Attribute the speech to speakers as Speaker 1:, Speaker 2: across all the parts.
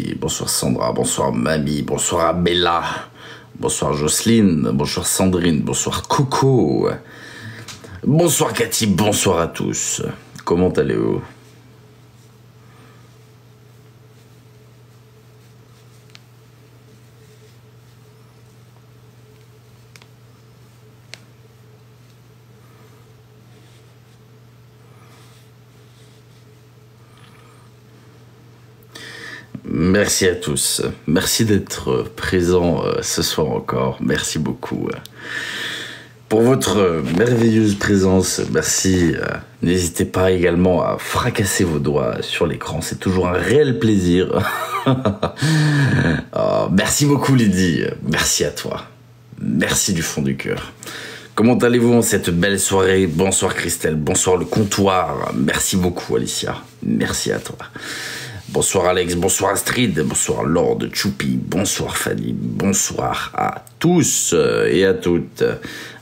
Speaker 1: Elodie, bonsoir Sandra, bonsoir Mamie, bonsoir Abella, bonsoir Jocelyne, bonsoir Sandrine, bonsoir Coco, bonsoir Cathy, bonsoir à tous. Comment allez-vous ? Merci à tous. Merci d'être présents ce soir encore. Merci beaucoup pour votre merveilleuse présence. Merci. N'hésitez pas également à fracasser vos doigts sur l'écran. C'est toujours un réel plaisir. Merci beaucoup Lydie. Merci à toi. Merci du fond du cœur. Comment allez-vous en cette belle soirée? Bonsoir Christelle. Bonsoir le comptoir. Merci beaucoup Alicia. Merci à toi. Bonsoir Alex, bonsoir Astrid, bonsoir Lord, Choupi, bonsoir Fanny, bonsoir à tous et à toutes,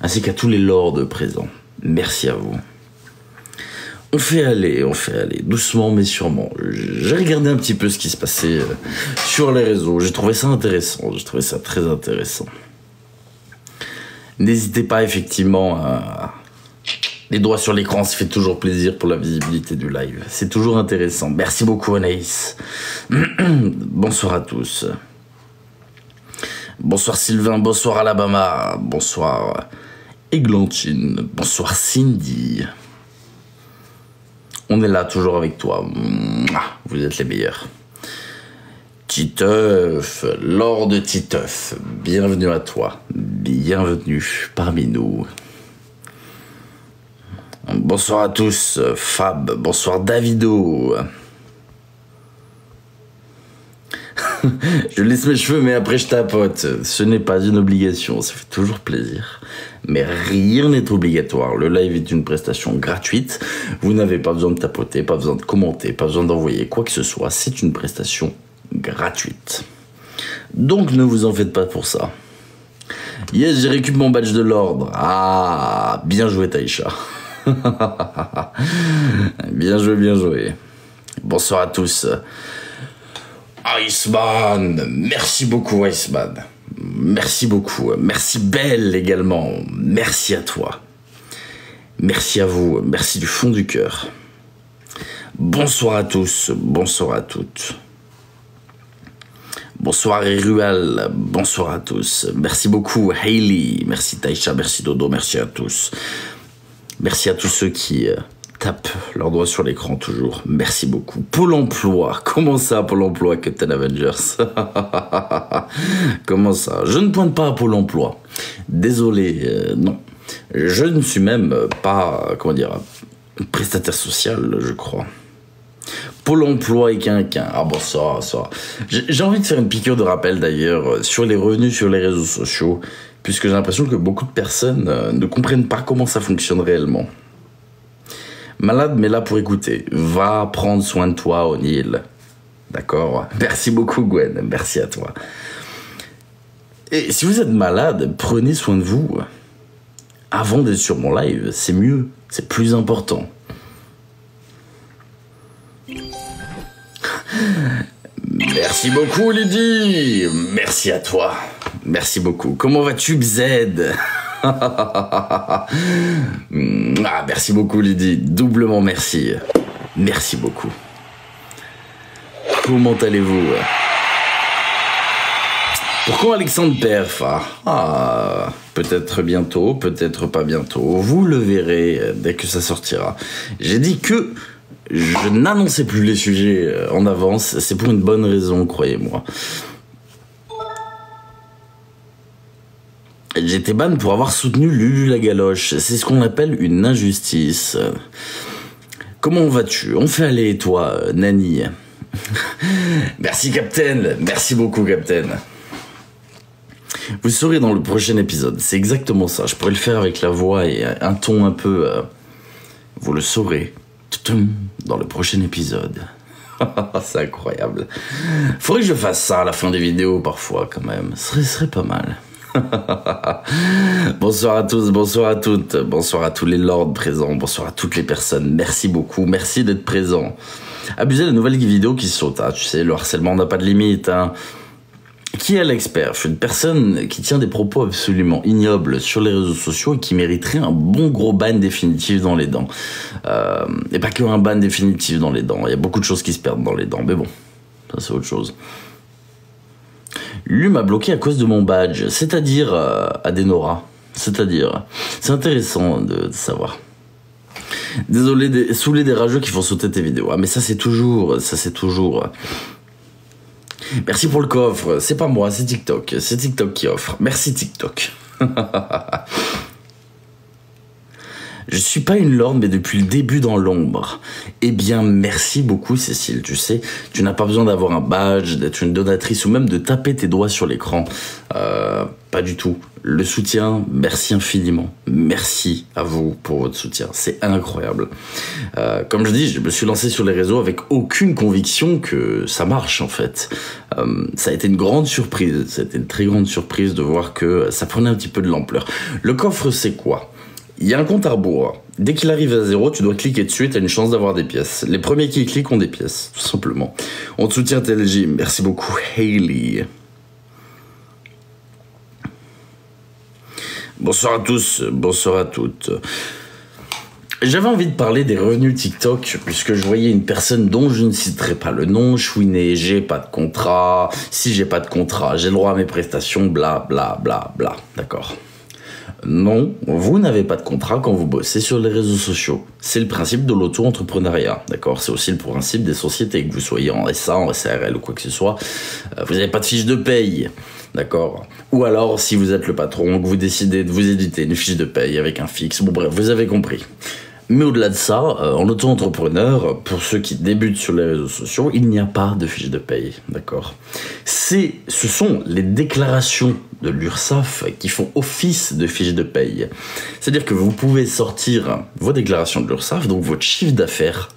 Speaker 1: ainsi qu'à tous les lords présents. Merci à vous. On fait aller, doucement mais sûrement. J'ai regardé un petit peu ce qui se passait sur les réseaux, j'ai trouvé ça intéressant, j'ai trouvé ça très intéressant. N'hésitez pas effectivement à... Les doigts sur l'écran, ça fait toujours plaisir pour la visibilité du live. C'est toujours intéressant. Merci beaucoup Anaïs. Bonsoir à tous. Bonsoir Sylvain, bonsoir Alabama, bonsoir Églantine, bonsoir Cindy. On est là toujours avec toi. Vous êtes les meilleurs. Titeuf, Lord Titeuf, bienvenue à toi. Bienvenue parmi nous. Bonsoir à tous, Fab, bonsoir Davido. Je laisse mes cheveux mais après je tapote. Ce n'est pas une obligation, ça fait toujours plaisir. Mais rien n'est obligatoire, le live est une prestation gratuite. Vous n'avez pas besoin de tapoter, pas besoin de commenter, pas besoin d'envoyer quoi que ce soit. C'est une prestation gratuite. Donc ne vous en faites pas pour ça. Yes, j'ai récupéré mon badge de l'ordre. Ah, bien joué Taïcha. Bien joué, bien joué. Bonsoir à tous. Iceman, merci beaucoup Iceman. Merci beaucoup. Merci Belle également. Merci à toi. Merci à vous. Merci du fond du cœur. Bonsoir à tous. Bonsoir à toutes. Bonsoir Erual. Bonsoir à tous. Merci beaucoup Hailey. Merci Taïcha. Merci Dodo. Merci à tous. Merci à tous ceux qui tapent leurs doigts sur l'écran toujours. Merci beaucoup. Pôle emploi. Comment ça, Pôle emploi, Captain Avengers? Comment ça? Je ne pointe pas à Pôle emploi. Désolé, non. Je ne suis même pas, comment dire, prestataire social, je crois. Pôle emploi et quinquin. Ah bon, ça. J'ai envie de faire une piqûre de rappel d'ailleurs sur les revenus sur les réseaux sociaux. Puisque j'ai l'impression que beaucoup de personnes ne comprennent pas comment ça fonctionne réellement. Malade, mais là pour écouter. Va prendre soin de toi, O'Neill. D'accord? Merci beaucoup, Gwen. Merci à toi. Et si vous êtes malade, prenez soin de vous. Avant d'être sur mon live, c'est mieux. C'est plus important. Merci beaucoup Lydie. Merci à toi. Merci beaucoup. Comment vas-tu Bzed? Merci beaucoup Lydie. Doublement merci. Merci beaucoup. Comment allez-vous? Pourquoi Alexandre Perf? Peut-être bientôt, peut-être pas bientôt. Vous le verrez dès que ça sortira. J'ai dit que je n'annonçais plus les sujets en avance. C'est pour une bonne raison, croyez-moi. J'étais ban pour avoir soutenu Lulu la Galoche. C'est ce qu'on appelle une injustice. Comment vas-tu? On fait aller, toi, Nani. Merci, Captain. Merci beaucoup, Captain. Vous saurez dans le prochain épisode. C'est exactement ça. Je pourrais le faire avec la voix et un ton un peu... Vous le saurez dans le prochain épisode. C'est incroyable. Faudrait que je fasse ça à la fin des vidéos, parfois, quand même. Ce serait pas mal. Bonsoir à tous, bonsoir à toutes, bonsoir à tous les lords présents, bonsoir à toutes les personnes. Merci beaucoup, merci d'être présents. Abusez de la nouvelle vidéo qui saute, hein. Tu sais, le harcèlement n'a pas de limite. Hein. Qui est l'expert? Je suis une personne qui tient des propos absolument ignobles sur les réseaux sociaux et qui mériterait un bon gros ban définitif dans les dents. Et pas que un ban définitif dans les dents, il y a beaucoup de choses qui se perdent dans les dents, mais bon, ça c'est autre chose. Lui m'a bloqué à cause de mon badge, c'est-à-dire Adenora. C'est-à-dire, c'est intéressant de savoir. Désolé, saoulé des rageux qui font sauter tes vidéos. Ah, mais ça c'est toujours. Merci pour le coffre. C'est pas moi, c'est TikTok. C'est TikTok qui offre. Merci TikTok. Je suis pas une lorde, mais depuis le début dans l'ombre. Eh bien, merci beaucoup, Cécile. Tu sais, tu n'as pas besoin d'avoir un badge, d'être une donatrice ou même de taper tes doigts sur l'écran. Pas du tout. Le soutien, merci infiniment. Merci à vous pour votre soutien. C'est incroyable. Comme je dis, je me suis lancé sur les réseaux avec aucune conviction que ça marche, en fait. Ça a été une grande surprise. Ça a été une très grande surprise de voir que ça prenait un petit peu de l'ampleur. Le coffre, c'est quoi? Il y a un compte à rebours. Dès qu'il arrive à 0, tu dois cliquer dessus et tu as une chance d'avoir des pièces. Les premiers qui cliquent ont des pièces, tout simplement. On te soutient TLJ. Merci beaucoup, Hailey. Bonsoir à tous, bonsoir à toutes. J'avais envie de parler des revenus TikTok, puisque je voyais une personne dont je ne citerai pas le nom, chouiner, j'ai pas de contrat, si j'ai pas de contrat, j'ai le droit à mes prestations, bla bla bla bla, d'accord. Non, vous n'avez pas de contrat quand vous bossez sur les réseaux sociaux. C'est le principe de l'auto-entrepreneuriat, d'accord? C'est aussi le principe des sociétés, que vous soyez en SA, en SARL ou quoi que ce soit. Vous n'avez pas de fiche de paye, d'accord? Ou alors, si vous êtes le patron, que vous décidez de vous éditer une fiche de paye avec un fixe, bon bref, vous avez compris. Mais au-delà de ça, en auto-entrepreneur, pour ceux qui débutent sur les réseaux sociaux, il n'y a pas de fiche de paye, d'accord? Ce sont les déclarations de l'URSSAF qui font office de fiche de paye. C'est-à-dire que vous pouvez sortir vos déclarations de l'URSSAF, donc votre chiffre d'affaires,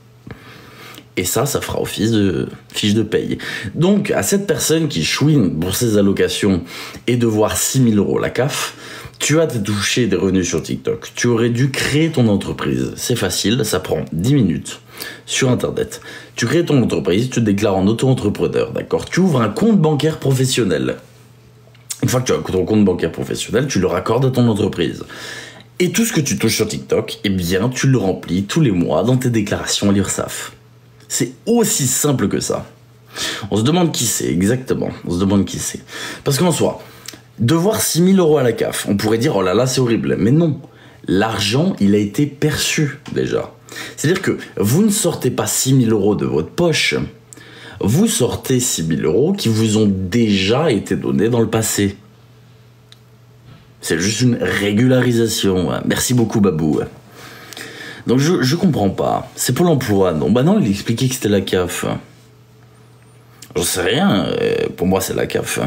Speaker 1: et ça fera office de fiche de paye. Donc, à cette personne qui chouine pour ses allocations et de voir 6 000 € la CAF, tu as touché des revenus sur TikTok. Tu aurais dû créer ton entreprise. C'est facile, ça prend 10 minutes sur Internet. Tu crées ton entreprise, tu te déclares en auto-entrepreneur, d'accord? Tu ouvres un compte bancaire professionnel. Une fois que tu as ton compte bancaire professionnel, tu le raccordes à ton entreprise. Et tout ce que tu touches sur TikTok, eh bien, tu le remplis tous les mois dans tes déclarations à l'URSSAF. C'est aussi simple que ça. On se demande qui c'est, exactement. On se demande qui c'est. Parce qu'en soi, devoir 6 000 € à la CAF, on pourrait dire, oh là là, c'est horrible. Mais non, l'argent, il a été perçu déjà. C'est-à-dire que vous ne sortez pas 6 000 € de votre poche, vous sortez 6 000 € qui vous ont déjà été donnés dans le passé. C'est juste une régularisation. Merci beaucoup, Babou. Donc je comprends pas. C'est Pôle emploi, non? Bah non, il expliquait que c'était la CAF. J'en sais rien, pour moi c'est la CAF.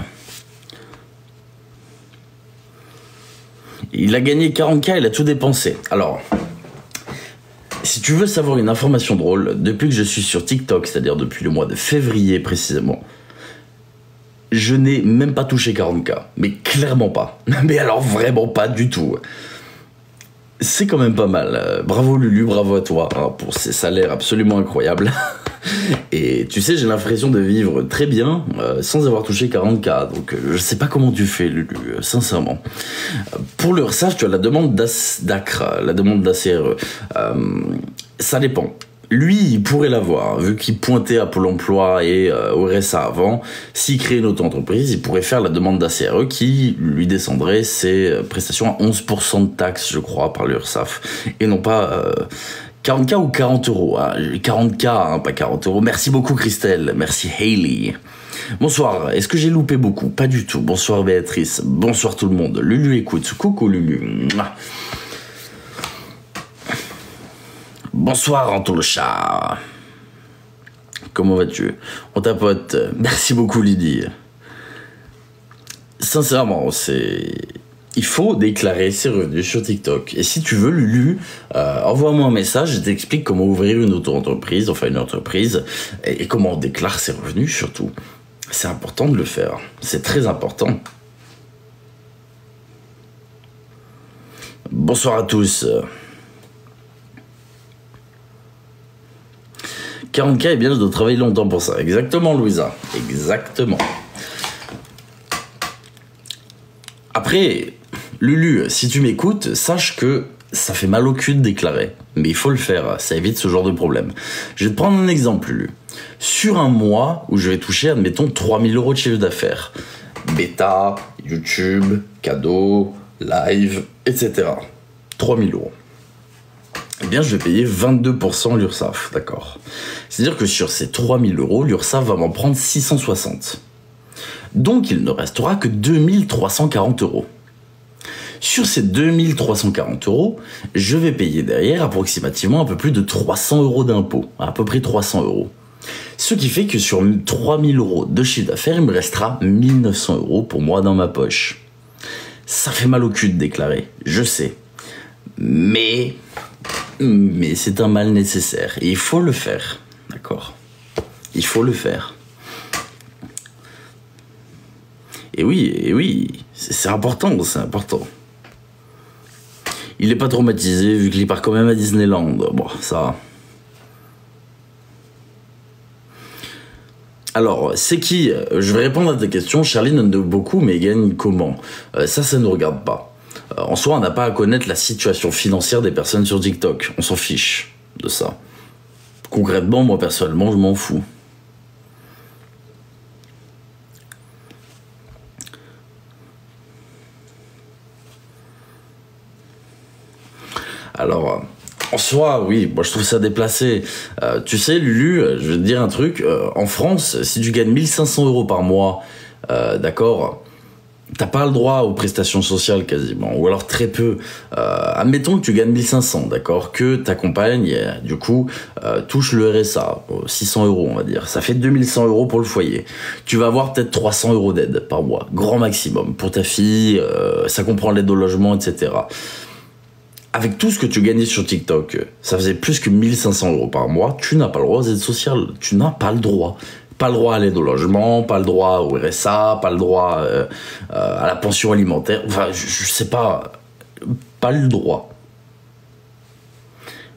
Speaker 1: Il a gagné 40K, il a tout dépensé. Alors, si tu veux savoir une information drôle, depuis que je suis sur TikTok, c'est-à-dire depuis le mois de février précisément, je n'ai même pas touché 40K. Mais clairement pas. Mais alors vraiment pas du tout. C'est quand même pas mal. Bravo Lulu, bravo à toi hein, pour ces salaires absolument incroyables. Et tu sais, j'ai l'impression de vivre très bien sans avoir touché 40K. Donc je sais pas comment tu fais Lulu, sincèrement. Pour l'URSSAF, tu as la demande d'ACRE, la demande d'ACRE. Ça dépend. Lui, il pourrait l'avoir, vu qu'il pointait à Pôle emploi et au RSA avant. S'il crée une auto-entreprise, il pourrait faire la demande d'ACRE qui lui descendrait ses prestations à 11% de taxes, je crois, par l'URSSAF. Et non pas 40K ou 40 €. Hein. 40K, hein, pas 40 €. Merci beaucoup Christelle, merci Hailey. Bonsoir, est-ce que j'ai loupé beaucoup? Pas du tout. Bonsoir Béatrice, bonsoir tout le monde. Lulu écoute, coucou Lulu. Bonsoir Anto le chat. Comment vas-tu? On tapote. Merci beaucoup Lydie. Sincèrement, il faut déclarer ses revenus sur TikTok. Et si tu veux Lulu, envoie-moi un message, je t'explique comment ouvrir une auto-entreprise, enfin une entreprise, et comment on déclare ses revenus surtout. C'est important de le faire. C'est très important. Bonsoir à tous. 40K, eh bien, je dois travailler longtemps pour ça. Exactement, Louisa. Exactement. Après, Lulu, si tu m'écoutes, sache que ça fait mal au cul de déclarer. Mais il faut le faire, ça évite ce genre de problème. Je vais te prendre un exemple, Lulu. Sur un mois où je vais toucher, admettons, 3000 € de chiffre d'affaires. Bêta, YouTube, cadeaux, live, etc. 3000 €. Eh bien, je vais payer 22% l'URSSAF, d'accord. C'est-à-dire que sur ces 3000 €, l'URSSAF va m'en prendre 660. Donc, il ne restera que 2340 €. Sur ces 2340 €, je vais payer derrière approximativement un peu plus de 300 € d'impôts, à peu près 300 €. Ce qui fait que sur 3000 € de chiffre d'affaires, il me restera 1900 € pour moi dans ma poche. Ça fait mal au cul de déclarer, je sais. Mais c'est un mal nécessaire. Et il faut le faire, d'accord? Il faut le faire. Et oui, c'est important, c'est important. Il est pas traumatisé vu qu'il part quand même à Disneyland. Bon, ça... Alors, c'est qui? Je vais répondre à ta question. Charlie donne beaucoup, mais gagne comment? Ça ne nous regarde pas. En soi, on n'a pas à connaître la situation financière des personnes sur TikTok. On s'en fiche de ça. Concrètement, moi, personnellement, je m'en fous. Alors... En soi, oui, moi je trouve ça déplacé. Tu sais, Lulu, je vais te dire un truc. En France, si tu gagnes 1500 € par mois, d'accord, t'as pas le droit aux prestations sociales quasiment, ou alors très peu. Admettons que tu gagnes 1500, d'accord, que ta compagne, du coup, touche le RSA, 600 € on va dire. Ça fait 2100 € pour le foyer. Tu vas avoir peut-être 300 € d'aide par mois, grand maximum. Pour ta fille, ça comprend l'aide au logement, etc. Avec tout ce que tu gagnais sur TikTok, ça faisait plus que 1500 € par mois, tu n'as pas le droit aux aides sociales. Tu n'as pas le droit. Pas le droit à l'aide au logement, pas le droit au RSA, pas le droit à la pension alimentaire. Enfin, je sais pas. Pas le droit.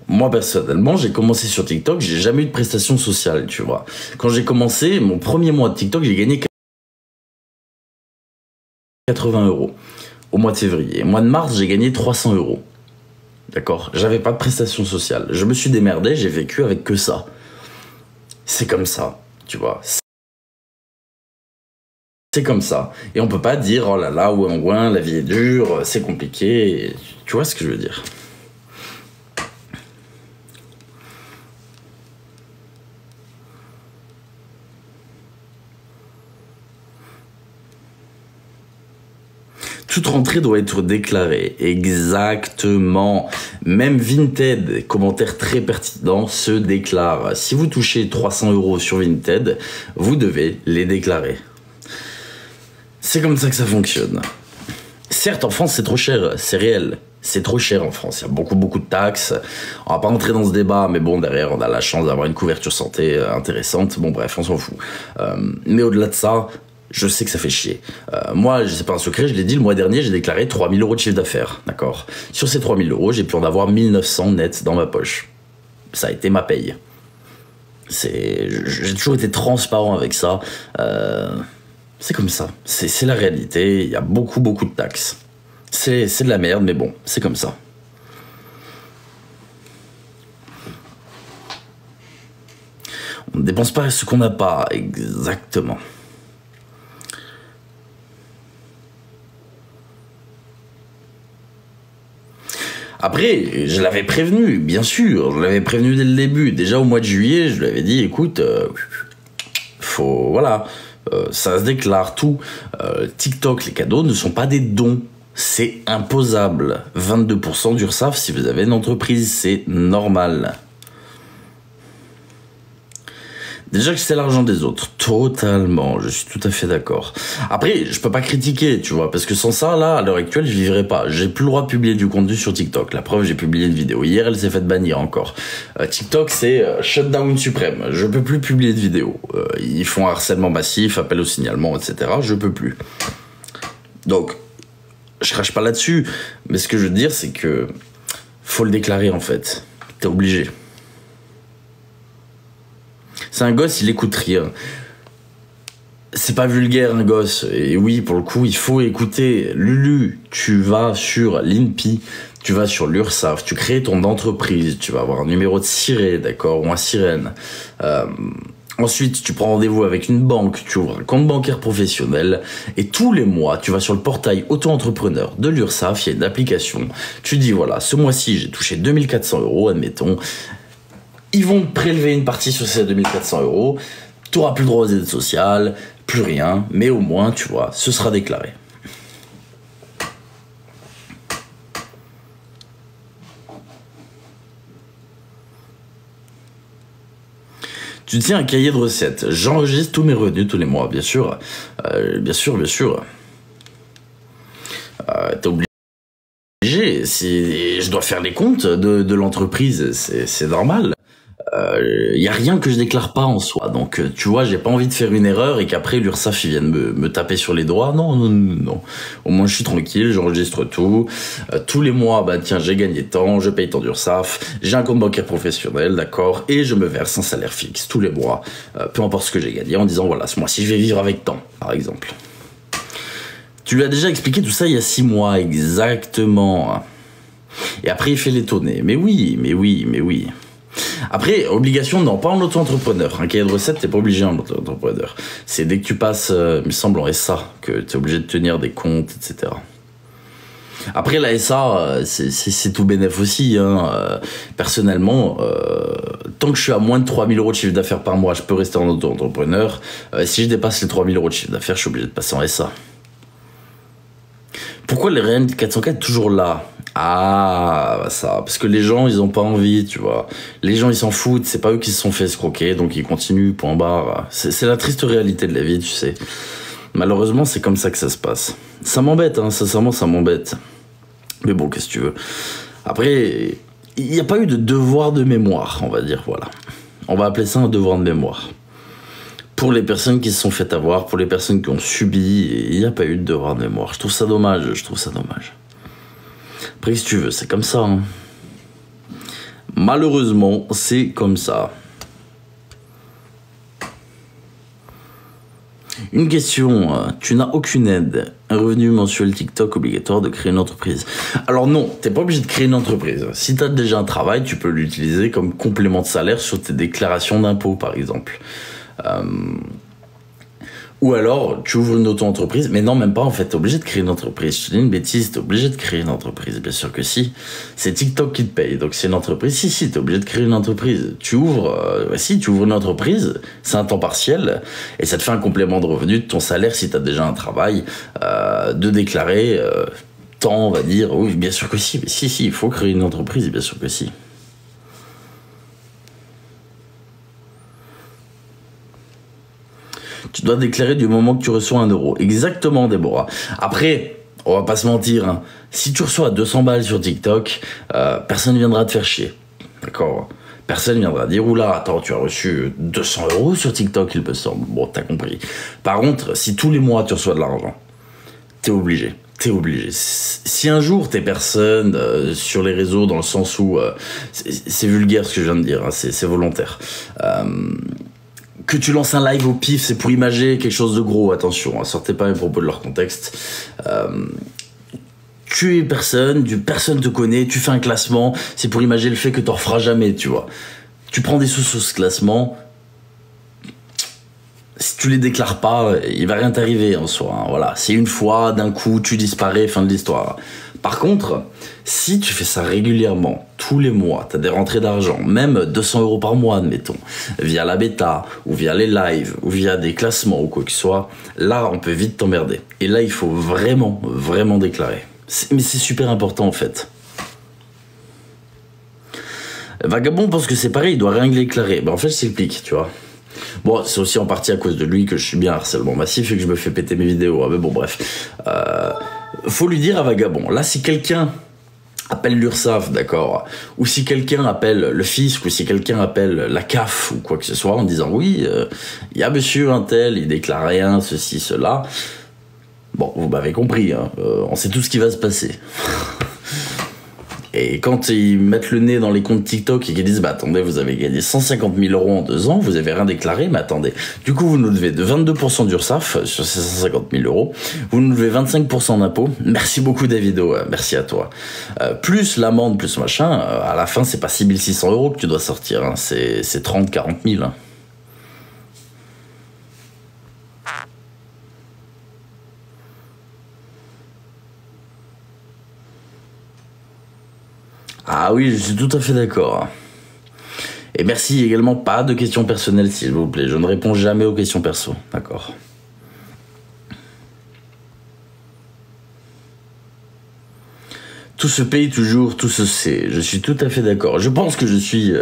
Speaker 1: Moi, personnellement, j'ai commencé sur TikTok, j'ai jamais eu de prestations sociales, tu vois. Quand j'ai commencé, mon premier mois de TikTok, j'ai gagné 80 € au mois de février. Au mois de mars, j'ai gagné 300 €. D'accord, j'avais pas de prestations sociales. Je me suis démerdé, j'ai vécu avec que ça. C'est comme ça, tu vois. C'est comme ça. Et on peut pas dire, oh là là, ouin, la vie est dure, c'est compliqué. Tu vois ce que je veux dire? Toute rentrée doit être déclarée, exactement. Même Vinted, commentaire très pertinent, se déclare. Si vous touchez 300 € sur Vinted, vous devez les déclarer. C'est comme ça que ça fonctionne. Certes, en France, c'est trop cher, c'est réel. C'est trop cher en France, il y a beaucoup de taxes. On va pas rentrer dans ce débat, mais bon, derrière, on a la chance d'avoir une couverture santé intéressante. Bon, bref, on s'en fout. Mais au-delà de ça... Je sais que ça fait chier. Moi, c'est pas un secret, je l'ai dit, le mois dernier, j'ai déclaré 3000 € de chiffre d'affaires, d'accord? Sur ces 3000 €, j'ai pu en avoir 1900 net dans ma poche. Ça a été ma paye. J'ai toujours été transparent avec ça. C'est comme ça. C'est la réalité. Il y a beaucoup de taxes. C'est de la merde, mais bon, c'est comme ça. On ne dépense pas ce qu'on n'a pas, exactement. Après, je l'avais prévenu, bien sûr, je l'avais prévenu dès le début. Déjà au mois de juillet, je lui avais dit, écoute, faut, voilà, ça se déclare tout. TikTok, les cadeaux ne sont pas des dons, c'est imposable. 22% d'URSSAF si vous avez une entreprise, c'est normal. Déjà que c'est l'argent des autres, totalement, je suis tout à fait d'accord. Après, je peux pas critiquer, tu vois, parce que sans ça, là, à l'heure actuelle, je vivrais pas. J'ai plus le droit de publier du contenu sur TikTok. La preuve, j'ai publié une vidéo hier, elle s'est faite bannir encore. TikTok, c'est shutdown suprême. Je peux plus publier de vidéos. Ils font harcèlement massif, appel au signalement, etc. Je peux plus. Donc, je crache pas là-dessus, mais ce que je veux dire, c'est que faut le déclarer en fait. T'es obligé. C'est un gosse, il écoute rien. C'est pas vulgaire un gosse, et oui, pour le coup, il faut écouter. Lulu, tu vas sur l'INPI, tu vas sur l'URSSAF, tu crées ton entreprise, tu vas avoir un numéro de SIRET, d'accord, ou un SIREN. Ensuite, tu prends rendez-vous avec une banque, tu ouvres un compte bancaire professionnel, et tous les mois, tu vas sur le portail auto-entrepreneur de l'URSSAF, il y a une application, tu dis, voilà, ce mois-ci, j'ai touché 2400 €, admettons, ils vont te prélever une partie sur ces 2400 €, tu n'auras plus le droit aux aides sociales, plus rien, mais au moins, tu vois, ce sera déclaré. Tu tiens un cahier de recettes. J'enregistre tous mes revenus tous les mois, bien sûr. Bien sûr. T'es obligé. Si je dois faire les comptes de l'entreprise, c'est normal. Y a rien que je déclare pas en soi. Donc, tu vois, j'ai pas envie de faire une erreur et qu'après l'URSSAF vienne me taper sur les doigts. Non. Au moins, je suis tranquille, j'enregistre tout. Tous les mois, bah tiens, j'ai gagné tant, je paye tant d'URSSAF, j'ai un compte bancaire professionnel, d'accord, et je me verse un salaire fixe tous les mois, peu importe ce que j'ai gagné, en disant voilà, ce mois-ci, je vais vivre avec tant, par exemple. Tu lui as déjà expliqué tout ça il y a 6 mois, exactement. Et après, il fait l'étonné. Mais oui. Après, obligation, non, pas en auto-entrepreneur. Un cahier de recettes, t'es pas obligé en auto-entrepreneur. C'est dès que tu passes, il me semble, en SA, que t'es obligé de tenir des comptes, etc. Après, la SA, c'est tout bénef aussi. Hein. Personnellement, tant que je suis à moins de 3000 € de chiffre d'affaires par mois, je peux rester en auto-entrepreneur. Si je dépasse les 3000 € de chiffre d'affaires, je suis obligé de passer en SA. Pourquoi les RN 404 est toujours là? Ah, ça, parce que les gens, ils ont pas envie, tu vois. Les gens, ils s'en foutent, c'est pas eux qui se sont fait escroquer, donc ils continuent, point barre. C'est la triste réalité de la vie, tu sais. Malheureusement, c'est comme ça que ça se passe. Ça m'embête, hein, sincèrement, ça m'embête. Mais bon, qu'est-ce que tu veux. Après, il n'y a pas eu de devoir de mémoire, on va dire, voilà. On va appeler ça un devoir de mémoire. Pour les personnes qui se sont fait avoir, pour les personnes qui ont subi, il n'y a pas eu de devoir de mémoire. Je trouve ça dommage. Après, si tu veux, c'est comme ça. Hein. Malheureusement, c'est comme ça. Une question, tu n'as aucune aide. Un revenu mensuel TikTok obligatoire de créer une entreprise. Alors non, t'es pas obligé de créer une entreprise. Si t'as déjà un travail, tu peux l'utiliser comme complément de salaire sur tes déclarations d'impôts, par exemple. Ou alors, tu ouvres une auto-entreprise, mais non, même pas, en fait, t'es obligé de créer une entreprise. Je te dis une bêtise, t'es obligé de créer une entreprise, bien sûr que si. C'est TikTok qui te paye, donc c'est une entreprise. Si, t'es obligé de créer une entreprise. Tu ouvres une entreprise, c'est un temps partiel, et ça te fait un complément de revenu de ton salaire si t'as déjà un travail, de déclarer tant, on va dire. Oui, bien sûr que si, mais si, il faut créer une entreprise, bien sûr que si. Tu dois déclarer du moment que tu reçois 1 €. Exactement, Déborah. Après, on va pas se mentir, hein. Si tu reçois 200 balles sur TikTok, personne viendra te faire chier. D'accord? Personne viendra dire, oula, attends, tu as reçu 200 € sur TikTok, il me semble. Bon, t'as compris. Par contre, si tous les mois tu reçois de l'argent, t'es obligé. Si un jour t'es personne sur les réseaux, dans le sens où c'est vulgaire ce que je viens de dire, hein, c'est volontaire. Que tu lances un live au pif, c'est pour imager quelque chose de gros, attention, hein, sortez pas mes propos de leur contexte. Tu es personne te connaît, tu fais un classement, c'est pour imager le fait que t'en referas jamais, tu vois. Tu prends des sous sur ce classement, si tu les déclares pas, il va rien t'arriver en soi, hein, voilà. C'est une fois, d'un coup, tu disparais, fin de l'histoire. Par contre, si tu fais ça régulièrement, tous les mois, tu as des rentrées d'argent, même 200 € par mois, admettons, via la bêta, ou via les lives, ou via des classements, ou quoi que ce soit, là, on peut vite t'emmerder. Et là, il faut vraiment déclarer. Mais c'est super important, en fait. Vagabond pense que c'est pareil, il doit rien déclarer. Ben, en fait, je t'explique, tu vois. Bon, c'est aussi en partie à cause de lui que je suis bien harcèlement massif et que je me fais péter mes vidéos. Mais bon, bref. Faut lui dire à Vagabond. Là, si quelqu'un appelle l'URSSAF, d'accord, ou si quelqu'un appelle le fisc, ou si quelqu'un appelle la CAF, ou quoi que ce soit, en disant oui, il y a monsieur un tel, il déclare rien, ceci, cela, Bon, vous m'avez compris, hein, on sait tout ce qui va se passer. Et quand ils mettent le nez dans les comptes TikTok et qu'ils disent, bah attendez, vous avez gagné 150 000 euros en 2 ans, vous avez rien déclaré, mais attendez. Du coup, vous nous devez de 22% d'URSSAF sur ces 150 000 euros. Vous nous devez 25% d'impôts. Merci beaucoup, Davido. Merci à toi. Plus l'amende, plus machin, à la fin, c'est pas 6 600 euros que tu dois sortir, hein, c'est 30, 40 000. Hein. Ah oui, je suis tout à fait d'accord. Et merci également, pas de questions personnelles s'il vous plaît, je ne réponds jamais aux questions perso, d'accord. Tout se paye toujours, tout se sait, je suis tout à fait d'accord. Je pense que je suis,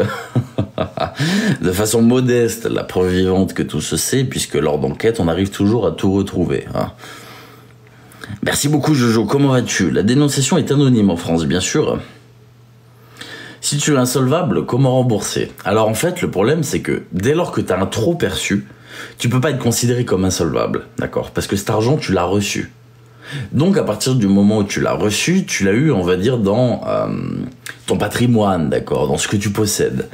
Speaker 1: de façon modeste, la preuve vivante que tout se sait, puisque lors d'enquête, on arrive toujours à tout retrouver. Hein. Merci beaucoup Jojo, comment vas-tu? La dénonciation est anonyme en France, bien sûr. Si tu es insolvable, comment rembourser? Alors en fait, le problème c'est que dès lors que tu as un trop perçu, tu peux pas être considéré comme insolvable, d'accord? Parce que cet argent, tu l'as reçu. Donc à partir du moment où tu l'as reçu, tu l'as eu, on va dire, dans ton patrimoine, d'accord? Dans ce que tu possèdes.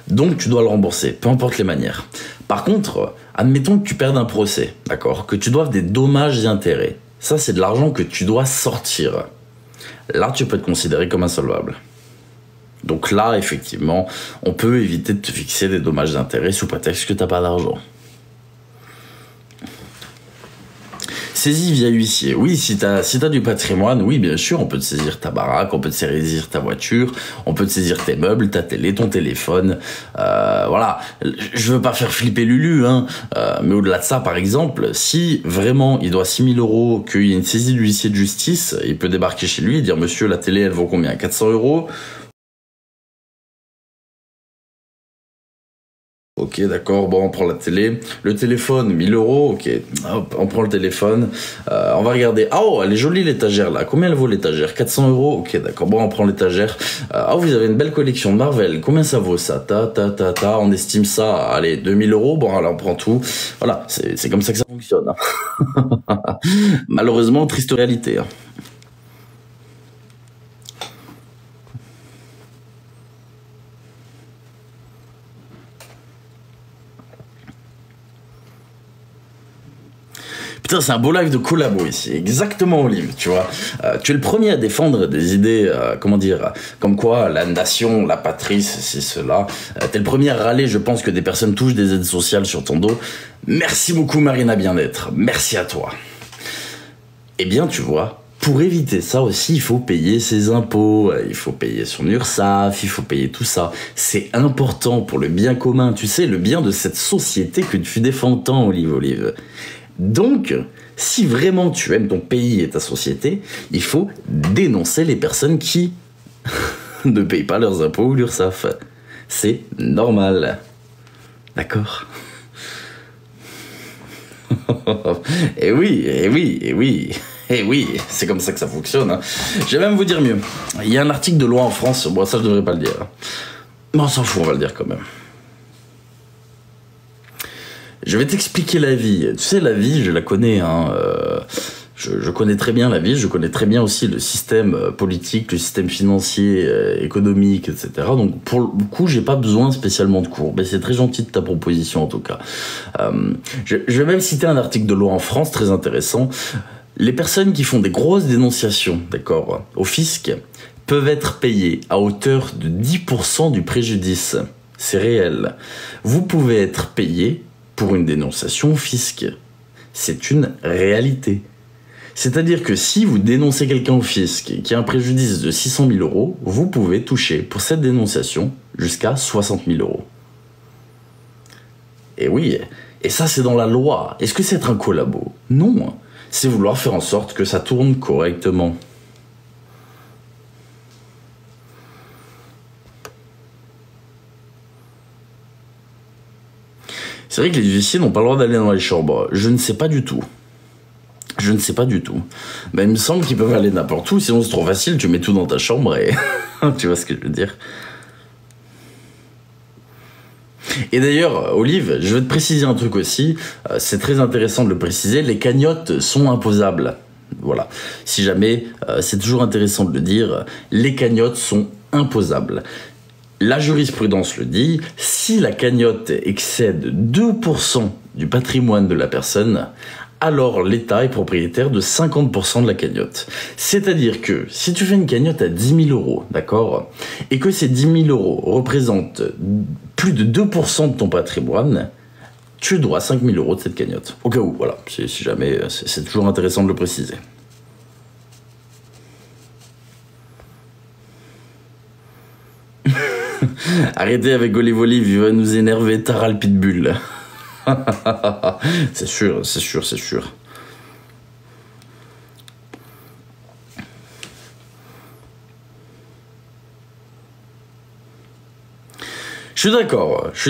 Speaker 1: Donc tu dois le rembourser, peu importe les manières. Par contre, admettons que tu perdes un procès, d'accord? Que tu doives des dommages et intérêts. Ça, c'est de l'argent que tu dois sortir. Là, tu peux être considéré comme insolvable. Donc là, effectivement, on peut éviter de te fixer des dommages d'intérêt sous prétexte que tu n'as pas d'argent. Saisie via huissier. Oui, si t'as du patrimoine, oui, bien sûr, on peut te saisir ta baraque, on peut te saisir ta voiture, on peut te saisir tes meubles, ta télé, ton téléphone. Voilà, je veux pas faire flipper Lulu, hein, mais au-delà de ça, par exemple, si vraiment il doit 6 000 euros, qu'il y a une saisie de l'huissier de justice, il peut débarquer chez lui et dire « Monsieur, la télé, elle vaut combien? 400 euros ?» Ok, d'accord, bon, on prend la télé. Le téléphone, 1000 euros, ok. Hop, on prend le téléphone. On va regarder. Ah, oh, elle est jolie l'étagère là. Combien elle vaut l'étagère? 400 euros, ok, d'accord. Bon, on prend l'étagère. Vous avez une belle collection de Marvel. Combien ça vaut ça? On estime ça, allez, 2000 euros. Bon, alors on prend tout. Voilà, c'est comme ça que ça fonctionne. Malheureusement, triste réalité. Hein. Putain, c'est un beau live de collabo ici, exactement Olive, tu vois. Tu es le premier à défendre des idées, comment dire, comme quoi la nation, la patrie, c'est cela. T'es le premier à râler, je pense, que des personnes touchent des aides sociales sur ton dos. Merci beaucoup Marina Bien-être, merci à toi. Eh bien, tu vois, pour éviter ça aussi, il faut payer ses impôts, il faut payer son URSSAF, il faut payer tout ça. C'est important pour le bien commun, tu sais, le bien de cette société que tu défends tant, Olive. Donc, si vraiment tu aimes ton pays et ta société, il faut dénoncer les personnes qui ne payent pas leurs impôts ou l'URSSAF. C'est normal. D'accord? Eh oui, c'est comme ça que ça fonctionne. Hein. Je vais même vous dire mieux. Il y a un article de loi en France, bon ça je devrais pas le dire. Mais on s'en fout, on va le dire quand même. Je vais t'expliquer la vie. Tu sais, la vie, je la connais. Hein, je connais très bien la vie. Je connais très bien aussi le système politique, le système financier, économique, etc. Donc, pour le coup, j'ai pas besoin spécialement de cours. Mais c'est très gentil de ta proposition, en tout cas. Je vais même citer un article de loi en France, très intéressant. Les personnes qui font des grosses dénonciations, d'accord, au fisc, peuvent être payées à hauteur de 10% du préjudice. C'est réel. Vous pouvez être payé pour une dénonciation au fisc. C'est une réalité. C'est-à-dire que si vous dénoncez quelqu'un au fisc qui a un préjudice de 600 000 euros, vous pouvez toucher pour cette dénonciation jusqu'à 60 000 euros. Et oui, et ça c'est dans la loi. Est-ce que c'est être un collabo? Non. C'est vouloir faire en sorte que ça tourne correctement. C'est vrai que les huissiers n'ont pas le droit d'aller dans les chambres. Je ne sais pas du tout. Je ne sais pas du tout. Mais il me semble qu'ils peuvent aller n'importe où, sinon c'est trop facile, tu mets tout dans ta chambre et... tu vois ce que je veux dire? Et d'ailleurs, Olive, je vais te préciser un truc aussi, c'est très intéressant de le préciser, les cagnottes sont imposables, voilà. Si jamais, c'est toujours intéressant de le dire, les cagnottes sont imposables. La jurisprudence le dit, si la cagnotte excède 2% du patrimoine de la personne, alors l'État est propriétaire de 50% de la cagnotte. C'est-à-dire que si tu fais une cagnotte à 10 000 euros, d'accord, et que ces 10 000 euros représentent plus de 2% de ton patrimoine, tu dois 5 000 euros de cette cagnotte. Au cas où, voilà, si jamais, c'est toujours intéressant de le préciser. Arrêtez avec Olive Olive, il va nous énerver, Taral Pitbull. C'est sûr, c'est sûr, c'est sûr. Je suis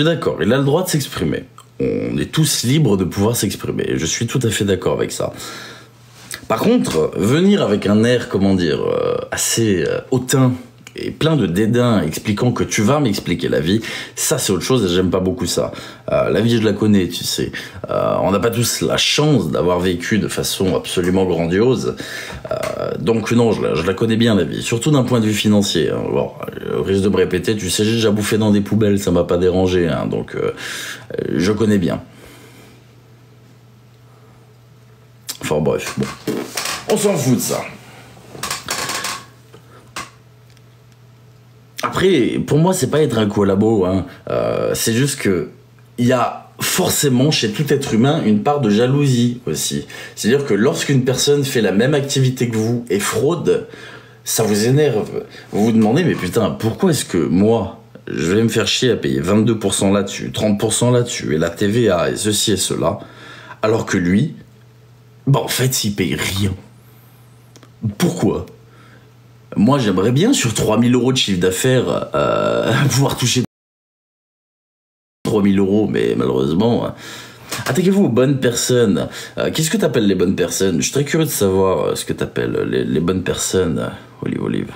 Speaker 1: d'accord, il a le droit de s'exprimer. On est tous libres de pouvoir s'exprimer, je suis tout à fait d'accord avec ça. Par contre, venir avec un air, comment dire, assez hautain, et plein de dédain expliquant que tu vas m'expliquer la vie, ça c'est autre chose et j'aime pas beaucoup ça. La vie je la connais, tu sais. On n'a pas tous la chance d'avoir vécu de façon absolument grandiose. Donc non, je la connais bien la vie, surtout d'un point de vue financier. Hein. Bon, au risque de me répéter, tu sais, j'ai déjà bouffé dans des poubelles, ça m'a pas dérangé, hein, donc je connais bien. Enfin bref, bon. On s'en fout de ça. Après, pour moi, c'est pas être un collabo, hein. C'est juste que il y a forcément chez tout être humain une part de jalousie aussi. C'est-à-dire que lorsqu'une personne fait la même activité que vous et fraude, ça vous énerve. Vous vous demandez, mais putain, pourquoi est-ce que moi, je vais me faire chier à payer 22% là-dessus, 30% là-dessus, et la TVA, et ceci et cela, alors que lui, bah en fait, il paye rien. Pourquoi ? Moi, j'aimerais bien, sur 3 000 euros de chiffre d'affaires, pouvoir toucher 3 000 euros, mais malheureusement... Attaquez-vous aux bonnes personnes. Qu'est-ce que t'appelles les bonnes personnes? Je suis très curieux de savoir ce que t'appelles les bonnes personnes, Olive.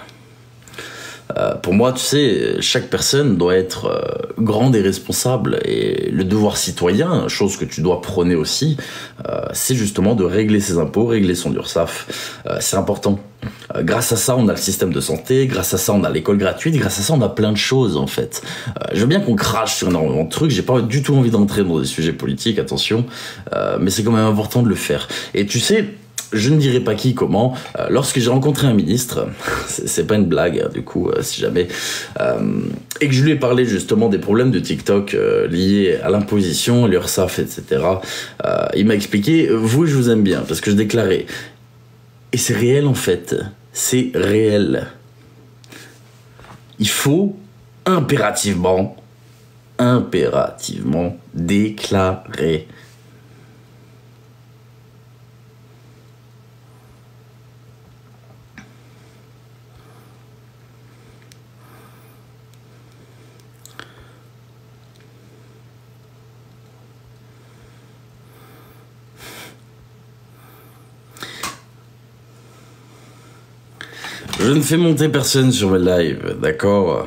Speaker 1: Pour moi, tu sais, chaque personne doit être grande et responsable. Et le devoir citoyen, chose que tu dois prôner aussi, c'est justement de régler ses impôts, régler son URSSAF. C'est important. Grâce à ça, on a le système de santé, grâce à ça, on a l'école gratuite, grâce à ça, on a plein de choses, en fait. Je veux bien qu'on crache sur énormément de trucs, j'ai pas du tout envie d'entrer dans des sujets politiques, attention, mais c'est quand même important de le faire. Et tu sais... Je ne dirai pas qui, comment. Lorsque j'ai rencontré un ministre, c'est pas une blague, hein, du coup, si jamais, et que je lui ai parlé justement des problèmes de TikTok liés à l'imposition, l'URSSAF, etc., il m'a expliqué, vous, je vous aime bien, parce que je déclarais. Et c'est réel, en fait. C'est réel. Il faut impérativement déclarer. Je ne fais monter personne sur mes lives, d'accord?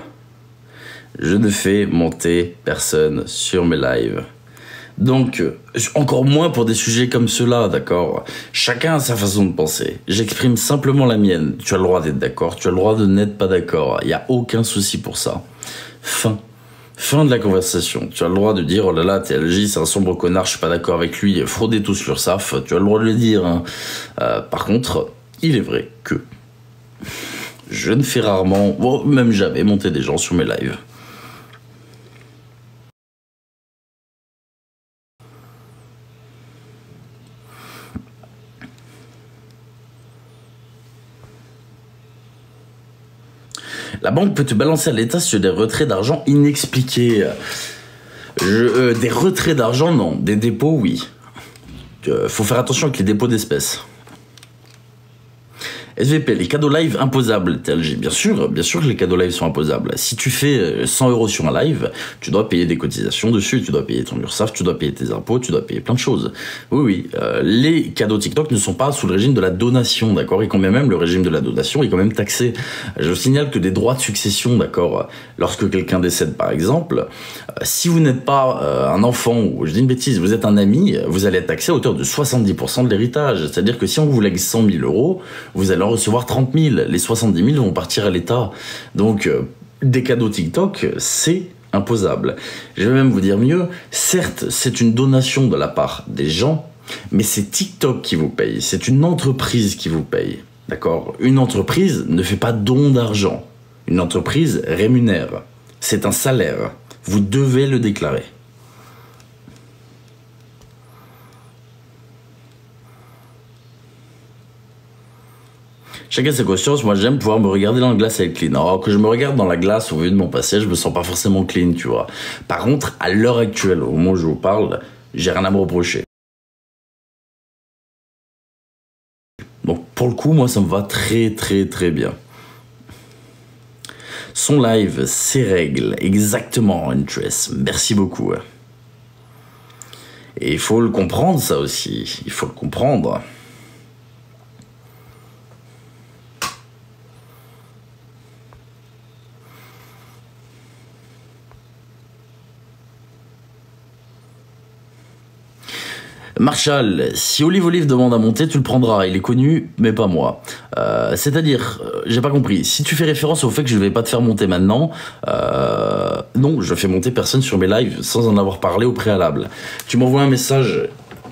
Speaker 1: Je ne fais monter personne sur mes lives. Donc, encore moins pour des sujets comme ceux-là, d'accord? Chacun a sa façon de penser. J'exprime simplement la mienne. Tu as le droit d'être d'accord, tu as le droit de n'être pas d'accord. Il n'y a aucun souci pour ça. Fin de la conversation. Tu as le droit de dire, oh là là, TLJ, c'est un sombre connard, je suis pas d'accord avec lui, fraudez tous l'URSSAF. Tu as le droit de le dire, hein. Par contre, il est vrai que je ne fais rarement, bon, même jamais, monter des gens sur mes lives. La banque peut te balancer à l'État sur des retraits d'argent inexpliqués. Des retraits d'argent, non. Des dépôts, oui. Faut faire attention avec les dépôts d'espèces. SVP, les cadeaux live imposables, TLG. Bien sûr que les cadeaux live sont imposables. Si tu fais 100 € sur un live, tu dois payer des cotisations dessus, tu dois payer ton URSSAF, tu dois payer tes impôts, tu dois payer plein de choses. Oui, les cadeaux TikTok ne sont pas sous le régime de la donation, d'accord? Et quand même le régime de la donation est quand même taxé. Je signale que des droits de succession, d'accord? Lorsque quelqu'un décède, par exemple, si vous n'êtes pas un enfant, ou je dis une bêtise, vous êtes un ami, vous allez être taxé à hauteur de 70% de l'héritage. C'est-à-dire que si on vous lègue 100 000 €, vous allez en recevoir 30 000. Les 70 000 vont partir à l'État. Donc, des cadeaux TikTok, c'est imposable. Je vais même vous dire mieux, certes, c'est une donation de la part des gens, mais c'est TikTok qui vous paye. C'est une entreprise qui vous paye. D'accord? Une entreprise ne fait pas don d'argent. Une entreprise rémunère. C'est un salaire. Vous devez le déclarer. Chacun sa conscience, moi j'aime pouvoir me regarder dans la glace et être clean. Alors que je me regarde dans la glace au vu de mon passé, je me sens pas forcément clean, tu vois. Par contre, à l'heure actuelle, au moment où je vous parle, j'ai rien à me reprocher. Donc pour le coup, moi ça me va très bien. Son live, ses règles, exactement, Huntress. Merci beaucoup. Et il faut le comprendre ça aussi, il faut le comprendre. Marshall, si Olive demande à monter, tu le prendras. Il est connu, mais pas moi. C'est-à-dire, j'ai pas compris. Si tu fais référence au fait que je vais pas te faire monter maintenant, non, je fais monter personne sur mes lives sans en avoir parlé au préalable. Tu m'envoies un message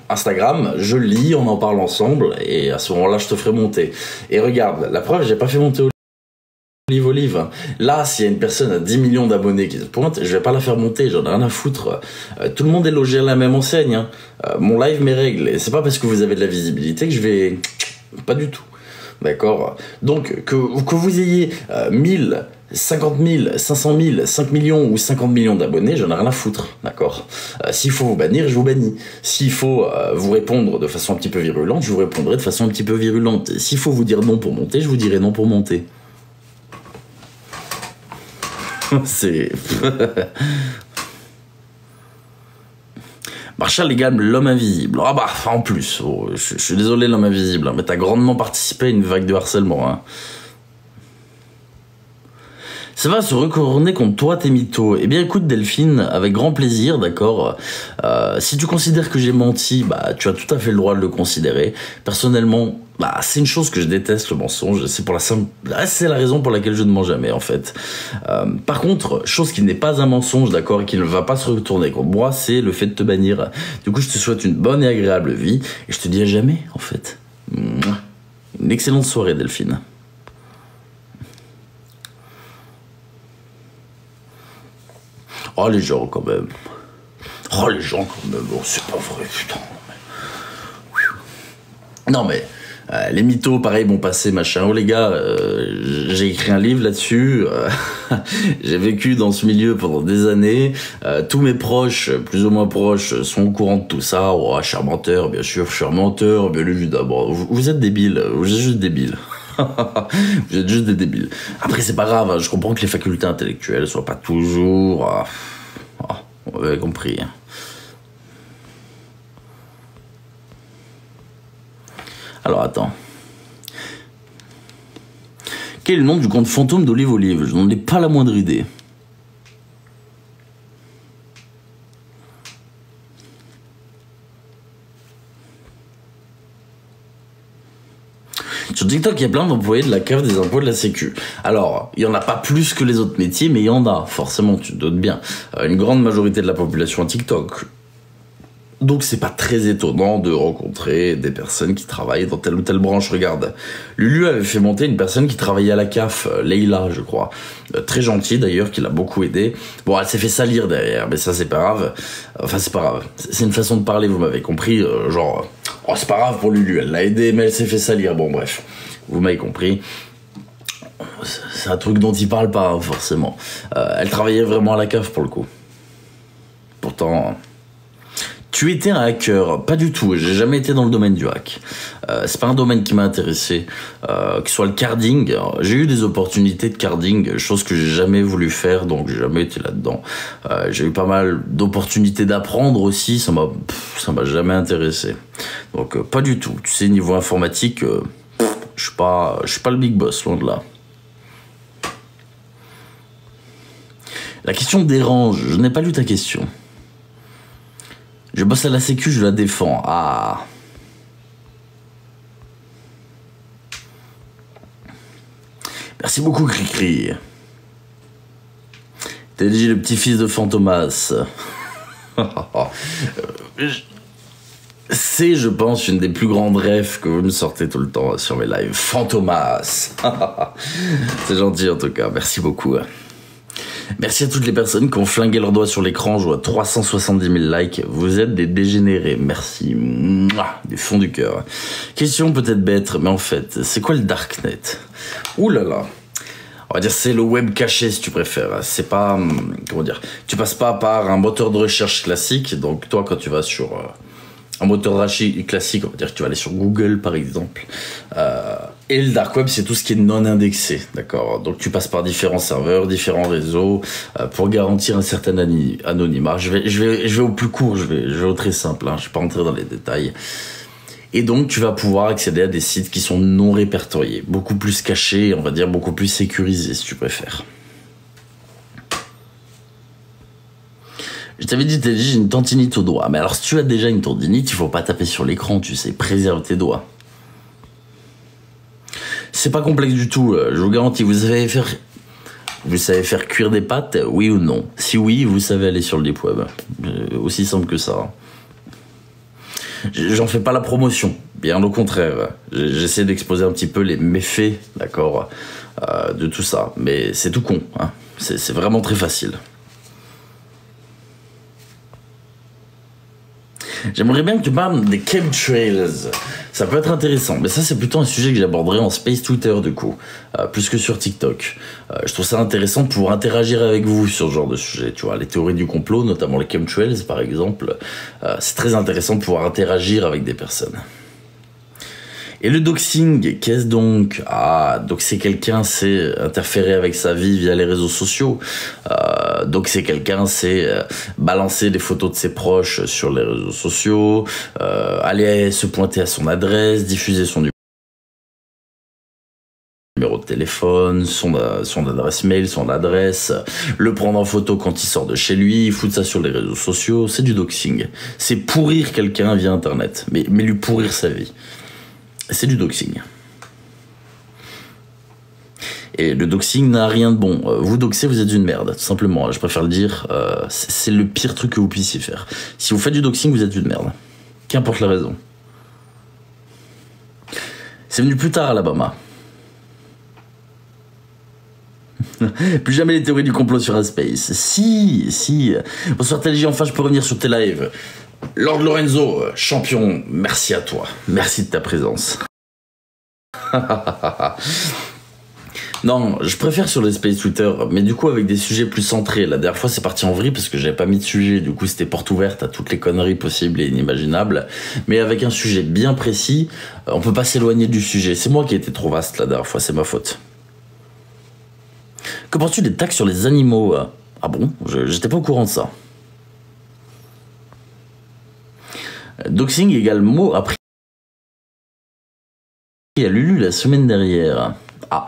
Speaker 1: Instagram, je le lis, on en parle ensemble, et à ce moment-là, je te ferai monter. Et regarde, la preuve, j'ai pas fait monter Olive. Là, s'il y a une personne à 10 millions d'abonnés qui se pointe, je vais pas la faire monter, j'en ai rien à foutre. Tout le monde est logé à la même enseigne. Hein. Mon live, mes règles. Et c'est pas parce que vous avez de la visibilité que je vais... Pas du tout. D'accord? Donc, que vous ayez 1000, 50 000, 500 000, 5 millions ou 50 millions d'abonnés, j'en ai rien à foutre. D'accord? S'il faut vous bannir, je vous bannis. S'il faut vous répondre de façon un petit peu virulente, je vous répondrai de façon un petit peu virulente. S'il faut vous dire non pour monter, je vous dirai non pour monter. C'est... Marshall égale l'homme invisible. Ah bah, en plus, oh, je suis désolé l'homme invisible, hein, mais t'as grandement participé à une vague de harcèlement. Hein. Ça va se recouronner contre toi, tes mythos. Eh bien, écoute, Delphine, avec grand plaisir, d'accord. Si tu considères que j'ai menti, bah, tu as tout à fait le droit de le considérer. Personnellement, bah, c'est une chose que je déteste, le mensonge. C'est la raison pour laquelle je ne mens jamais, en fait. Par contre, chose qui n'est pas un mensonge, d'accord, et qui ne va pas se retourner contre moi, c'est le fait de te bannir. Du coup, je te souhaite une bonne et agréable vie, et je te dis à jamais, en fait. Une excellente soirée, Delphine. Oh, les gens, quand même. Oh, les gens, quand même. Oh, c'est pas vrai, putain. Non, mais... les mythos, pareil, bon passé, machin. Oh, les gars, j'ai écrit un livre là-dessus. J'ai vécu dans ce milieu pendant des années. Tous mes proches, plus ou moins proches, sont au courant de tout ça. Oh, je suis un menteur, bien sûr, je suis un menteur, bien évidemment. Vous êtes débiles, vous êtes juste débiles. Vous êtes juste des débiles. Après, c'est pas grave, hein, je comprends que les facultés intellectuelles soient pas toujours... vous avez compris. Alors, attends. Quel est le nom du compte fantôme d'Olive? Je n'en ai pas la moindre idée. Sur TikTok, il y a plein d'employés de la CAF, des impôts, de la Sécu. Alors, il y en a pas plus que les autres métiers, mais il y en a, forcément, tu te doutes bien. Une grande majorité de la population à TikTok. Donc c'est pas très étonnant de rencontrer des personnes qui travaillent dans telle ou telle branche. Regarde, Lulu avait fait monter une personne qui travaillait à la CAF, Leïla, je crois. Très gentille d'ailleurs, qui l'a beaucoup aidé. Bon, elle s'est fait salir derrière, mais ça c'est pas grave. Enfin, c'est pas grave. C'est une façon de parler, vous m'avez compris. Genre, oh, c'est pas grave pour Lulu, elle l'a aidé, mais elle s'est fait salir. Bon, bref, vous m'avez compris. C'est un truc dont il parle pas, hein, forcément. Elle travaillait vraiment à la CAF pour le coup. Pourtant... Tu étais un hacker? Pas du tout, j'ai jamais été dans le domaine du hack. C'est pas un domaine qui m'a intéressé, que ce soit le carding. J'ai eu des opportunités de carding, chose que j'ai jamais voulu faire, donc j'ai jamais été là-dedans. J'ai eu pas mal d'opportunités d'apprendre aussi, ça m'a jamais intéressé. Donc pas du tout. Tu sais, niveau informatique, je suis pas le big boss, loin de là. La question dérange, je n'ai pas lu ta question. Je bosse à la sécu, je la défends. Ah. Merci beaucoup, Cricri. T'es dit le petit-fils de Fantomas. C'est, je pense, une des plus grandes rêves que vous me sortez tout le temps sur mes lives. Fantomas. C'est gentil en tout cas, merci beaucoup. Merci à toutes les personnes qui ont flingué leurs doigts sur l'écran. Je vois 370 000 likes. Vous êtes des dégénérés. Merci. Mouah, du fond du cœur. Question peut-être bête, mais en fait, c'est quoi le Darknet? Ouh là là. On va dire c'est le web caché si tu préfères. C'est pas... Comment dire? Tu passes pas par un moteur de recherche classique. Donc toi, quand tu vas sur... un moteur de recherche classique, on va dire que tu vas aller sur Google par exemple. Et le dark web, c'est tout ce qui est non indexé, d'accord. Donc tu passes par différents serveurs, différents réseaux, pour garantir un certain anonymat. Je vais au plus court, je vais au très simple, hein, je vais pas rentrer dans les détails. Et donc tu vas pouvoir accéder à des sites qui sont non répertoriés, beaucoup plus cachés, on va dire beaucoup plus sécurisés si tu préfères. Je t'avais dit, j'ai une tendinite au doigt. Mais alors, si tu as déjà une tendinite, il faut pas taper sur l'écran, tu sais, préserve tes doigts. C'est pas complexe du tout, je vous garantis. Vous savez faire cuire des pâtes, oui ou non? Si oui, vous savez aller sur le deep web. Aussi simple que ça. J'en fais pas la promotion, bien au contraire. J'essaie d'exposer un petit peu les méfaits, d'accord, de tout ça. Mais c'est tout con, hein. C'est vraiment très facile. J'aimerais bien que tu parles des chemtrails. Ça peut être intéressant, mais ça c'est plutôt un sujet que j'aborderai en space Twitter du coup, plus que sur TikTok. Je trouve ça intéressant de pouvoir interagir avec vous sur ce genre de sujet, tu vois, les théories du complot, notamment les chemtrails par exemple. C'est très intéressant de pouvoir interagir avec des personnes. Et le doxing, qu'est-ce donc? Ah, doxer quelqu'un, c'est interférer avec sa vie via les réseaux sociaux. Doxer quelqu'un, c'est balancer des photos de ses proches sur les réseaux sociaux, aller se pointer à son adresse, diffuser son numéro de téléphone, son adresse mail, son adresse, le prendre en photo quand il sort de chez lui, foutre ça sur les réseaux sociaux, c'est du doxing. C'est pourrir quelqu'un via Internet, mais lui pourrir sa vie. C'est du doxing. Et le doxing n'a rien de bon. Vous doxez, vous êtes une merde, tout simplement. Je préfère le dire. C'est le pire truc que vous puissiez faire. Si vous faites du doxing, vous êtes une merde. Qu'importe la raison. C'est venu plus tard à Alabama. Plus jamais les théories du complot sur un space. Si. Bonsoir Télégie, enfin je peux revenir sur tes lives. Lord Lorenzo, champion, merci à toi. Merci de ta présence. Non, je préfère sur les space Twitter, mais du coup avec des sujets plus centrés. La dernière fois c'est parti en vrille parce que j'avais pas mis de sujet, du coup c'était porte ouverte à toutes les conneries possibles et inimaginables. Mais avec un sujet bien précis, on peut pas s'éloigner du sujet. C'est moi qui ai été trop vaste la dernière fois, c'est ma faute. Que penses-tu des taxes sur les animaux? Ah bon? J'étais pas au courant de ça. Doxing égale mot appris à Lulu la semaine dernière. Ah.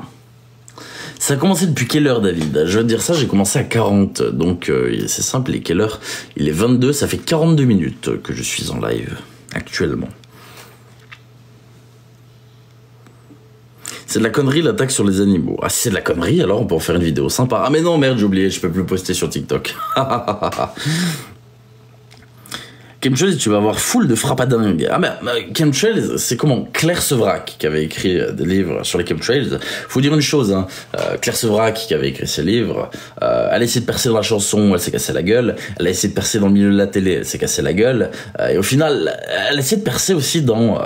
Speaker 1: Ça a commencé depuis quelle heure, David? Je veux dire ça, j'ai commencé à 40. Donc c'est simple, il est quelle heure? Il est 22, ça fait 42 minutes que je suis en live, actuellement. C'est de la connerie l'attaque sur les animaux. Ah si c'est de la connerie, alors on peut en faire une vidéo sympa. Ah mais non, merde, j'ai oublié, je peux plus poster sur TikTok. Chemtrails, tu vas avoir full de frappadingues. Ah ben, Chemtrails, c'est comment? Claire Sevrac, qui avait écrit des livres sur les chemtrails. Faut dire une chose, hein. Claire Sevrac, qui avait écrit ses livres, elle a essayé de percer dans la chanson, elle s'est cassée la gueule. Elle a essayé de percer dans le milieu de la télé, elle s'est cassée la gueule. Et au final, elle a essayé de percer aussi dans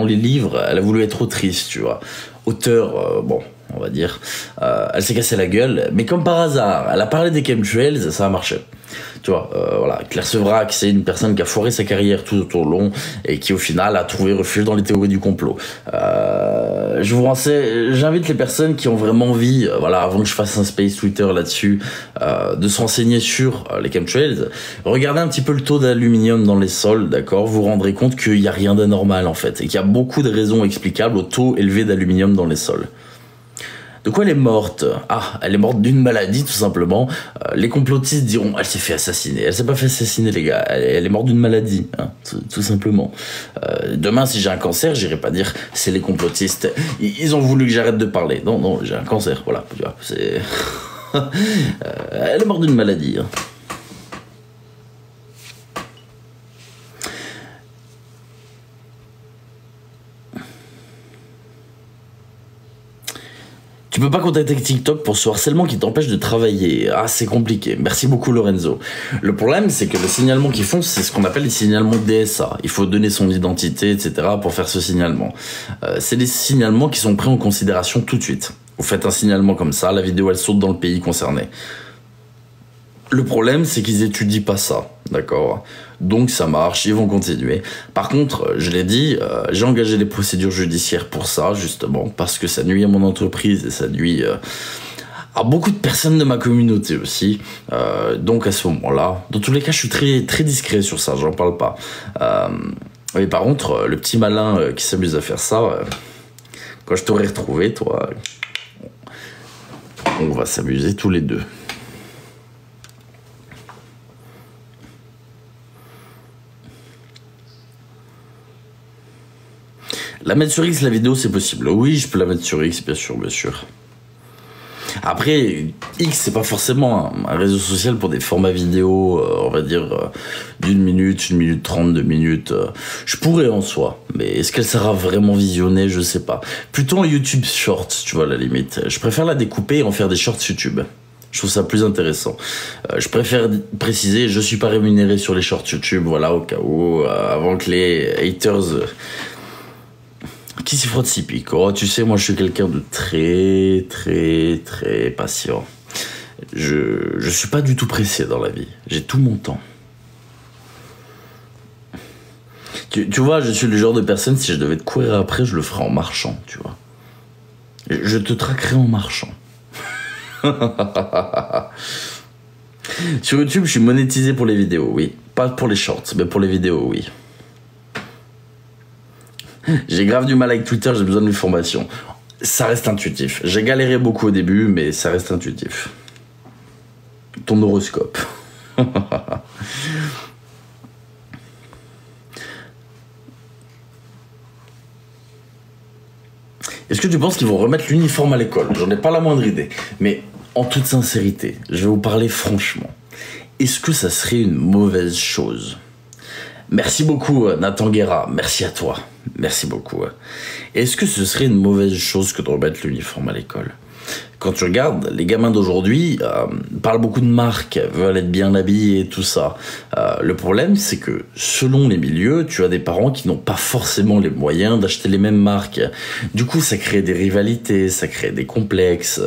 Speaker 1: les livres. Elle a voulu être autrice, tu vois. Auteur, bon, on va dire. Elle s'est cassée la gueule, mais comme par hasard, elle a parlé des chemtrails, ça a marché. Tu vois, voilà, Claire Sevrac, c'est une personne qui a foiré sa carrière tout au long et qui au final a trouvé refuge dans les théories du complot. J'invite les personnes qui ont vraiment envie, voilà, avant que je fasse un space Twitter là-dessus, de se renseigner sur les chemtrails. Regardez un petit peu le taux d'aluminium dans les sols, d'accord. Vous vous rendrez compte qu'il n'y a rien d'anormal en fait et qu'il y a beaucoup de raisons explicables au taux élevé d'aluminium dans les sols. De quoi elle est morte? Ah, elle est morte d'une maladie, tout simplement. Les complotistes diront, elle s'est fait assassiner. Elle s'est pas fait assassiner, les gars. Elle est morte d'une maladie, hein, tout simplement. Demain, si j'ai un cancer, j'irai pas dire, c'est les complotistes. Ils ont voulu que j'arrête de parler. Non, non, j'ai un cancer, voilà. Tu vois, c'est... elle est morte d'une maladie, hein. Tu peux pas contacter TikTok pour ce harcèlement qui t'empêche de travailler. Ah, c'est compliqué. Merci beaucoup, Lorenzo. Le problème, c'est que le signalement qu'ils font, c'est ce qu'on appelle les signalements DSA. Il faut donner son identité, etc. pour faire ce signalement. C'est des signalements qui sont pris en considération tout de suite. Vous faites un signalement comme ça, la vidéo, elle saute dans le pays concerné. Le problème, c'est qu'ils étudient pas ça, d'accord? Donc ça marche, ils vont continuer. Par contre, je l'ai dit, j'ai engagé des procédures judiciaires pour ça, justement, parce que ça nuit à mon entreprise et ça nuit à beaucoup de personnes de ma communauté aussi. Donc à ce moment-là, dans tous les cas, je suis très discret sur ça, j'en parle pas. Mais par contre, le petit malin qui s'amuse à faire ça, quand je t'aurai retrouvé, toi, on va s'amuser tous les deux. La mettre sur X, la vidéo, c'est possible. Oui, je peux la mettre sur X, bien sûr, bien sûr. Après, X, c'est pas forcément un réseau social pour des formats vidéo, on va dire, d'1 minute, 1 minute 30, 2 minutes. Je pourrais en soi, mais est-ce qu'elle sera vraiment visionnée? Je sais pas. Plutôt en YouTube Shorts, tu vois, à la limite. Je préfère la découper et en faire des shorts YouTube. Je trouve ça plus intéressant. Je préfère préciser, je suis pas rémunéré sur les shorts YouTube, voilà, au cas où, avant que les haters... qui s'y frotte s'y pique. Oh, tu sais, moi, je suis quelqu'un de très patient. Je suis pas du tout pressé dans la vie. J'ai tout mon temps. Tu vois, je suis le genre de personne, si je devais te courir après, je le ferais en marchant, tu vois. Je te traquerai en marchant. Sur YouTube, je suis monétisé pour les vidéos, oui. Pas pour les shorts, mais pour les vidéos, oui. J'ai grave du mal avec Twitter, j'ai besoin d'une formation. Ça reste intuitif. J'ai galéré beaucoup au début, mais ça reste intuitif. Ton horoscope. Est-ce que tu penses qu'ils vont remettre l'uniforme à l'école? J'en ai pas la moindre idée. Mais en toute sincérité, je vais vous parler franchement. Est-ce que ça serait une mauvaise chose? Merci beaucoup, Nathan Guerra. Merci à toi. Merci beaucoup. Est-ce que ce serait une mauvaise chose que de remettre l'uniforme à l'école? Quand tu regardes, les gamins d'aujourd'hui parlent beaucoup de marques, veulent être bien habillés et tout ça. Le problème, c'est que selon les milieux, tu as des parents qui n'ont pas forcément les moyens d'acheter les mêmes marques. Du coup, ça crée des rivalités, ça crée des complexes.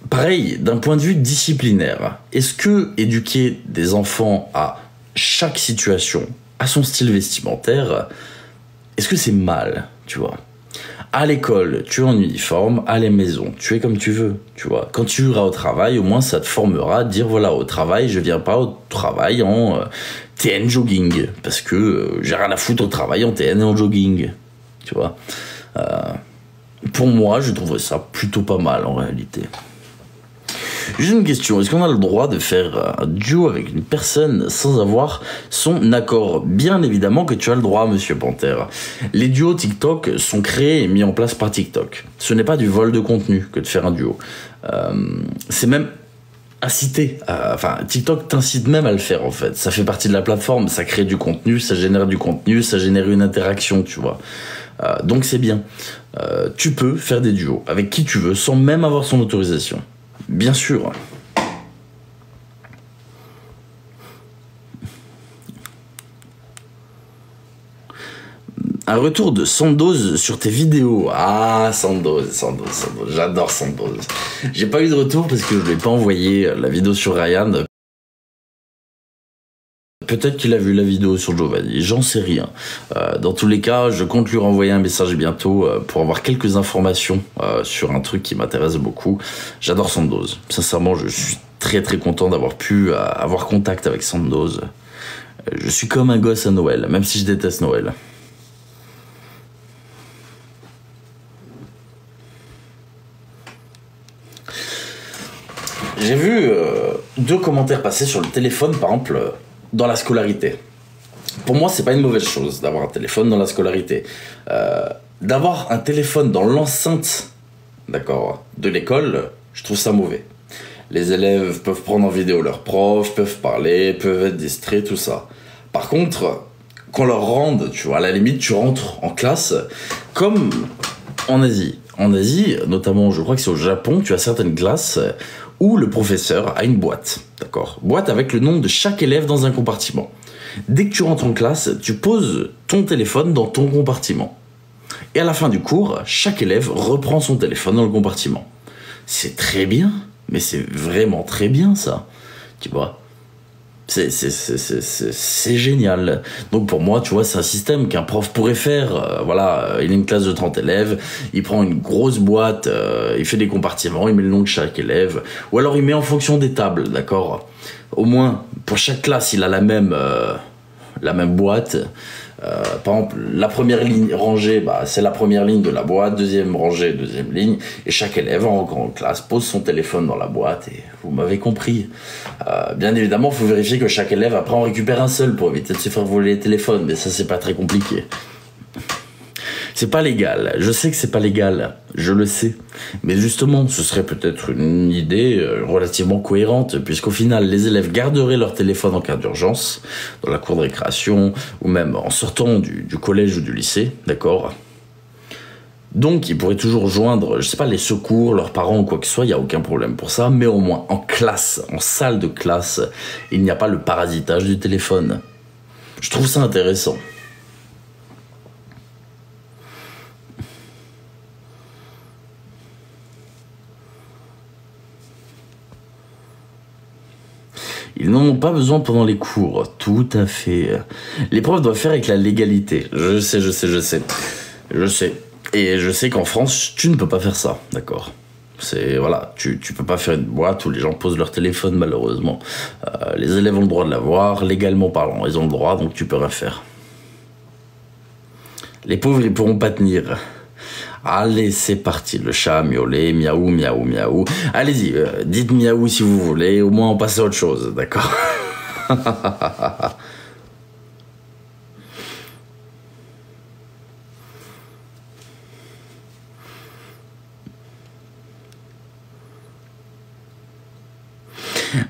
Speaker 1: Pareil, d'un point de vue disciplinaire, est-ce que éduquer des enfants à chaque situation, à son style vestimentaire, est-ce que c'est mal, tu vois? À l'école, tu es en uniforme, à la maison, tu es comme tu veux, tu vois. Quand tu iras au travail, au moins ça te formera à dire, voilà, au travail, je viens pas au travail en TN jogging, parce que j'ai rien à foutre au travail en TN et en jogging, tu vois. Pour moi, je trouverais ça plutôt pas mal, en réalité. J'ai une question, est-ce qu'on a le droit de faire un duo avec une personne sans avoir son accord? Bien évidemment que tu as le droit, monsieur Panthère. Les duos TikTok sont créés et mis en place par TikTok. Ce n'est pas du vol de contenu que de faire un duo. C'est même incité. Enfin, TikTok t'incite même à le faire, en fait. Ça fait partie de la plateforme, ça crée du contenu, ça génère du contenu, ça génère une interaction, tu vois. Donc c'est bien. Tu peux faire des duos avec qui tu veux sans même avoir son autorisation. Bien sûr. Un retour de Sandoz sur tes vidéos. Ah, Sandoz. J'adore Sandoz. J'ai pas eu de retour parce que je lui ai pas envoyé la vidéo sur Ryan. Peut-être qu'il a vu la vidéo sur Giovanni, j'en sais rien. Dans tous les cas, je compte lui renvoyer un message bientôt pour avoir quelques informations sur un truc qui m'intéresse beaucoup. J'adore Sandoz. Sincèrement, je suis très content d'avoir pu avoir contact avec Sandoz. Je suis comme un gosse à Noël, même si je déteste Noël. J'ai vu 2 commentaires passer sur le téléphone, par exemple, dans la scolarité. Pour moi, c'est pas une mauvaise chose d'avoir un téléphone dans la scolarité. D'avoir un téléphone dans l'enceinte, d'accord, de l'école, je trouve ça mauvais. Les élèves peuvent prendre en vidéo leurs profs, peuvent parler, peuvent être distraits, tout ça. Par contre, qu'on leur rende, tu vois, à la limite, tu rentres en classe comme en Asie. En Asie, notamment, je crois que c'est au Japon, tu as certaines classes où le professeur a une boîte, d'accord? Boîte avec le nom de chaque élève dans un compartiment. Dès que tu rentres en classe, tu poses ton téléphone dans ton compartiment. Et à la fin du cours, chaque élève reprend son téléphone dans le compartiment. C'est très bien, mais c'est vraiment très bien ça, tu vois? C'est génial. Donc pour moi, tu vois, c'est un système qu'un prof pourrait faire. Voilà, il a une classe de 30 élèves, il prend une grosse boîte, il fait des compartiments, il met le nom de chaque élève, ou alors il met en fonction des tables, d'accord? Au moins, pour chaque classe, il a la même boîte. Par exemple, la première ligne rangée, c'est la première ligne de la boîte, deuxième rangée, deuxième ligne, et chaque élève en classe pose son téléphone dans la boîte, et vous m'avez compris. Bien évidemment, il faut vérifier que chaque élève, après, en récupère un seul pour éviter de se faire voler les téléphones, mais ça, c'est pas très compliqué. C'est pas légal, je sais que c'est pas légal, je le sais. Mais justement, ce serait peut-être une idée relativement cohérente, puisqu'au final, les élèves garderaient leur téléphone en cas d'urgence, dans la cour de récréation, ou même en sortant du collège ou du lycée, d'accord? Donc, ils pourraient toujours joindre, je sais pas, les secours, leurs parents ou quoi que ce soit, il n'y a aucun problème pour ça, mais au moins, en classe, en salle de classe, il n'y a pas le parasitage du téléphone. Je trouve ça intéressant. Ils n'en ont pas besoin pendant les cours, tout à fait. Les profs doivent faire avec la légalité. Je sais. Et je sais qu'en France, tu ne peux pas faire ça, d'accord? Voilà, tu peux pas faire une boîte où les gens posent leur téléphone, malheureusement. Les élèves ont le droit de l'avoir, légalement parlant, ils ont le droit, donc tu peux rien faire. Les pauvres, ils pourront pas tenir. Allez, c'est parti, le chat a miaulé, miaou, miaou, miaou. Allez-y, dites miaou si vous voulez, au moins on passe à autre chose, d'accord?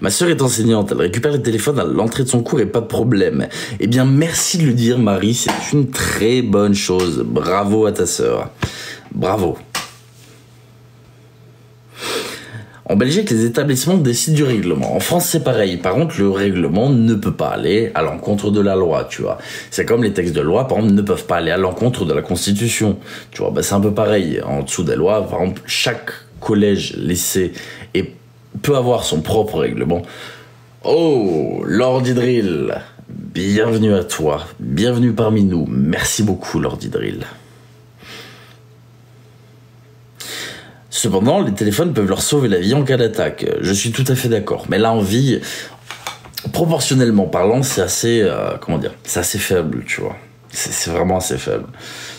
Speaker 1: Ma sœur est enseignante, elle récupère le téléphone à l'entrée de son cours et pas de problème. Eh bien, merci de le dire, Marie, c'est une très bonne chose. Bravo à ta sœur. Bravo. En Belgique, les établissements décident du règlement. En France, c'est pareil. Par contre, le règlement ne peut pas aller à l'encontre de la loi, tu vois. C'est comme les textes de loi, par exemple, ne peuvent pas aller à l'encontre de la Constitution. Tu vois, c'est un peu pareil. En dessous des lois, par exemple, chaque collège, lycée peut avoir son propre règlement. Oh, Lord Idril, bienvenue à toi. Bienvenue parmi nous. Merci beaucoup, Lord Idril. Cependant, les téléphones peuvent leur sauver la vie en cas d'attaque. Je suis tout à fait d'accord. Mais là, en vie, proportionnellement parlant, c'est assez, c'est assez faible, tu vois. C'est vraiment assez faible.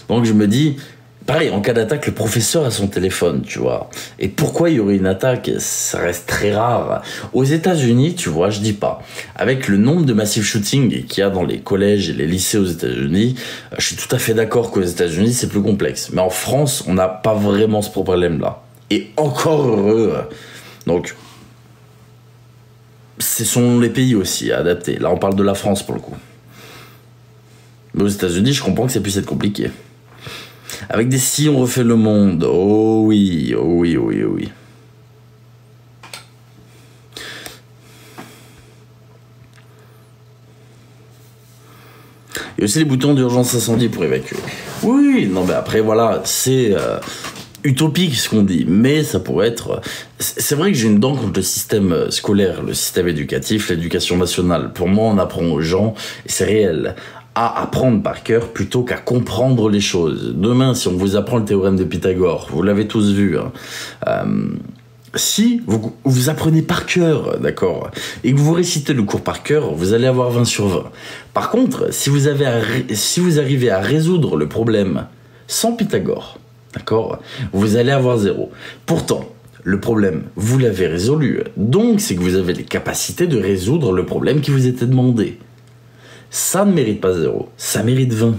Speaker 1: Donc je me dis, pareil, en cas d'attaque, le professeur a son téléphone, tu vois. Et pourquoi il y aurait une attaque? Ça reste très rare. Aux États-Unis, tu vois, je dis pas. Avec le nombre de massive shooting qu'il y a dans les collèges et les lycées aux États-Unis, je suis tout à fait d'accord qu'aux États-Unis, c'est plus complexe. Mais en France, on n'a pas vraiment ce problème-là. Et encore heureux. Donc, ce sont les pays aussi à adapter. Là, on parle de la France pour le coup. Mais aux États-Unis, je comprends que ça puisse être compliqué. Avec des si, on refait le monde. Oh oui, oh oui, oh oui, oh oui. Il y a aussi les boutons d'urgence incendie pour évacuer. Oui, non mais après voilà, c'est utopique ce qu'on dit, mais ça pourrait être... C'est vrai que j'ai une dent contre le système scolaire, le système éducatif, l'éducation nationale. Pour moi, on apprend aux gens, et c'est réel, à apprendre par cœur plutôt qu'à comprendre les choses. Demain, si on vous apprend le théorème de Pythagore, vous l'avez tous vu, hein, si vous apprenez par cœur, d'accord, et que vous récitez le cours par cœur, vous allez avoir 20 sur 20. Par contre, si vous arrivez à résoudre le problème sans Pythagore, d'accord, vous allez avoir 0. Pourtant, le problème, vous l'avez résolu. Donc, c'est que vous avez les capacités de résoudre le problème qui vous était demandé. Ça ne mérite pas 0, ça mérite 20.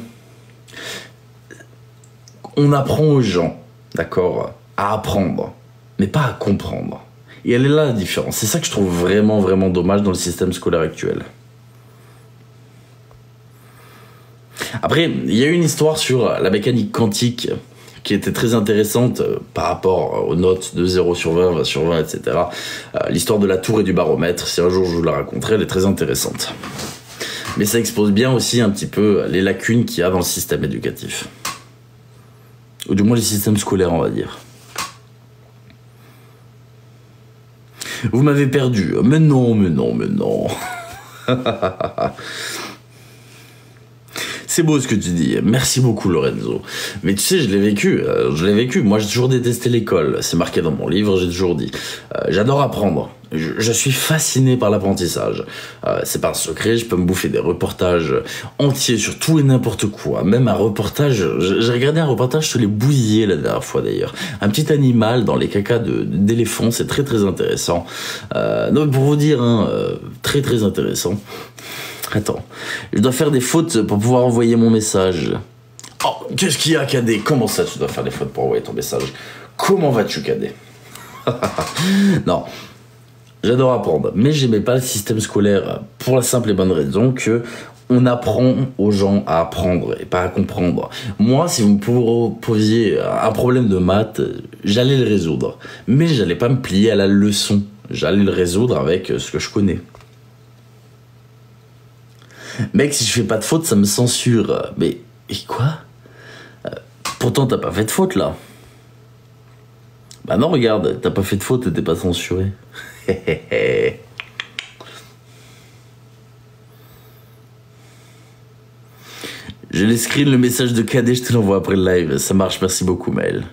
Speaker 1: On apprend aux gens, d'accord, à apprendre, mais pas à comprendre. Et elle est là la différence. C'est ça que je trouve vraiment, vraiment dommage dans le système scolaire actuel. Après, il y a une histoire sur la mécanique quantique qui était très intéressante par rapport aux notes de 0 sur 20, 20 sur 20, etc. L'histoire de la tour et du baromètre, si un jour je vous la raconterai, elle est très intéressante. Mais ça expose bien aussi un petit peu les lacunes qu'il y a dans le système éducatif. Ou du moins le système scolaire, on va dire. Vous m'avez perdu. Mais non, mais non, mais non. C'est beau ce que tu dis. Merci beaucoup, Lorenzo. Mais tu sais, je l'ai vécu. Moi, j'ai toujours détesté l'école. C'est marqué dans mon livre, j'ai toujours dit. J'adore apprendre. Je suis fasciné par l'apprentissage. C'est pas un secret, je peux me bouffer des reportages entiers sur tout et n'importe quoi. Même un reportage, j'ai regardé un reportage sur les bousiers la dernière fois d'ailleurs. Un petit animal dans les cacas d'éléphants, c'est très très intéressant. Donc pour vous dire, hein, très très intéressant. Attends, je dois faire des fautes pour pouvoir envoyer mon message. Oh, qu'est-ce qu'il y a, Cadet? Comment ça, tu dois faire des fautes pour envoyer ton message? Comment vas-tu, Cadet? Non, j'adore apprendre, mais j'aimais pas le système scolaire pour la simple et bonne raison que on apprend aux gens à apprendre et pas à comprendre. Moi, si vous me posiez un problème de maths, j'allais le résoudre, mais j'allais pas me plier à la leçon. J'allais le résoudre avec ce que je connais. Mec, si je fais pas de faute, ça me censure. Mais, et quoi? Pourtant, t'as pas fait de faute, là. Bah non, regarde, t'as pas fait de faute et t'es pas censuré. Je les screen le message de Cadet, je te l'envoie après le live. Ça marche, merci beaucoup, Maël.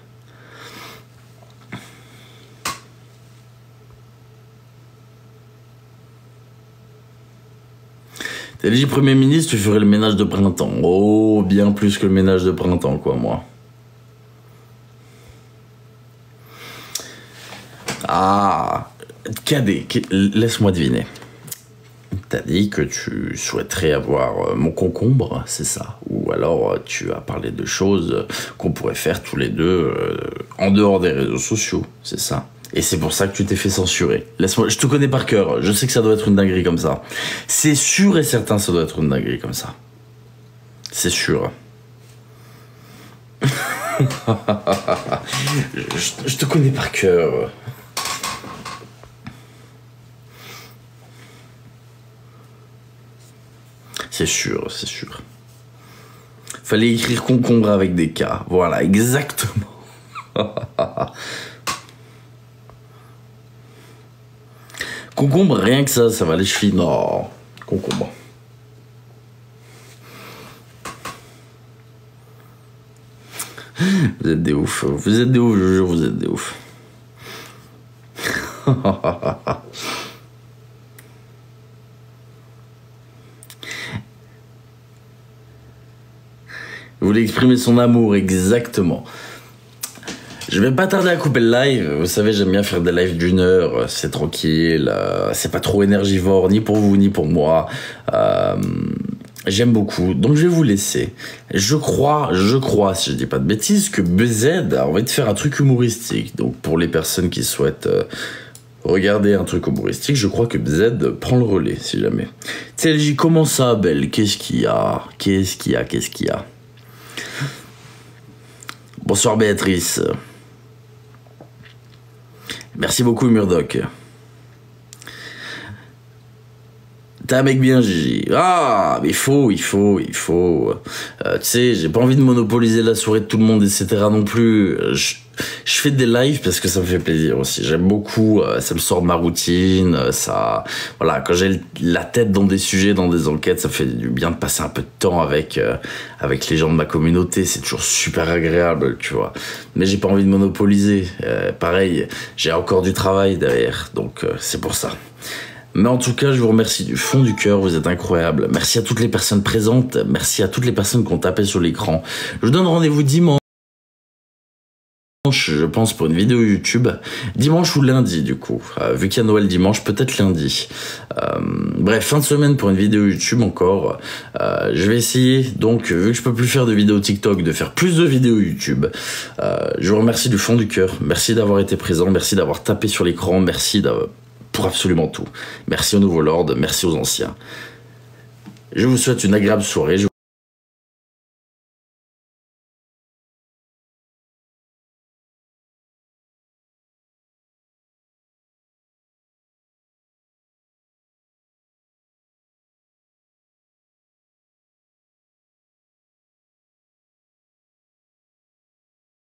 Speaker 1: T'es élu Premier ministre, tu ferais le ménage de printemps. Oh, bien plus que le ménage de printemps, quoi, moi. Ah, Cadet, laisse-moi deviner. T'as dit que tu souhaiterais avoir mon concombre, c'est ça? Ou alors tu as parlé de choses qu'on pourrait faire tous les deux en dehors des réseaux sociaux, c'est ça? Et c'est pour ça que tu t'es fait censurer. Laisse-moi, je te connais par cœur, je sais que ça doit être une dinguerie comme ça. C'est sûr et certain ça doit être une dinguerie comme ça. C'est sûr. je te connais par cœur. C'est sûr, c'est sûr. Fallait écrire concombre avec des K. Voilà, exactement. Concombre, rien que ça va les chevilles. Non, concombre. Vous êtes des oufs. Vous êtes des oufs, je jure, vous êtes des oufs. Vous voulez exprimer son amour, exactement. Je vais pas tarder à couper le live. Vous savez, j'aime bien faire des lives d'1 heure. C'est tranquille. C'est pas trop énergivore, ni pour vous, ni pour moi. J'aime beaucoup. Donc, je vais vous laisser. Je crois, si je dis pas de bêtises, que BZ a envie de faire un truc humoristique. Donc, pour les personnes qui souhaitent regarder un truc humoristique, je crois que BZ prend le relais, si jamais. TLJ, comment ça, Belle? Qu'est-ce qu'il y a? Qu'est-ce qu'il y a? Bonsoir, Béatrice. Merci beaucoup, Murdoch. T'es un mec bien, Gigi. Ah, mais il faut. Tu sais, j'ai pas envie de monopoliser la soirée de tout le monde, etc. non plus. Je fais des lives parce que ça me fait plaisir aussi. J'aime beaucoup, ça me sort de ma routine, ça, voilà, quand j'ai la tête dans des sujets, dans des enquêtes, ça fait du bien de passer un peu de temps avec les gens de ma communauté. C'est toujours super agréable, tu vois. Mais j'ai pas envie de monopoliser. Pareil, j'ai encore du travail derrière, donc c'est pour ça. Mais en tout cas, je vous remercie du fond du cœur, vous êtes incroyables. Merci à toutes les personnes présentes, merci à toutes les personnes qui ont tapé sur l'écran. Je vous donne rendez-vous dimanche, je pense, pour une vidéo YouTube. Dimanche ou lundi, du coup. Vu qu'il y a Noël dimanche, peut-être lundi. Bref, fin de semaine pour une vidéo YouTube encore. Je vais essayer, donc, vu que je peux plus faire de vidéos TikTok, de faire plus de vidéos YouTube. Je vous remercie du fond du cœur. Merci d'avoir été présent, merci d'avoir tapé sur l'écran, merci pour absolument tout. Merci aux nouveaux lords, merci aux anciens. Je vous souhaite une agréable soirée.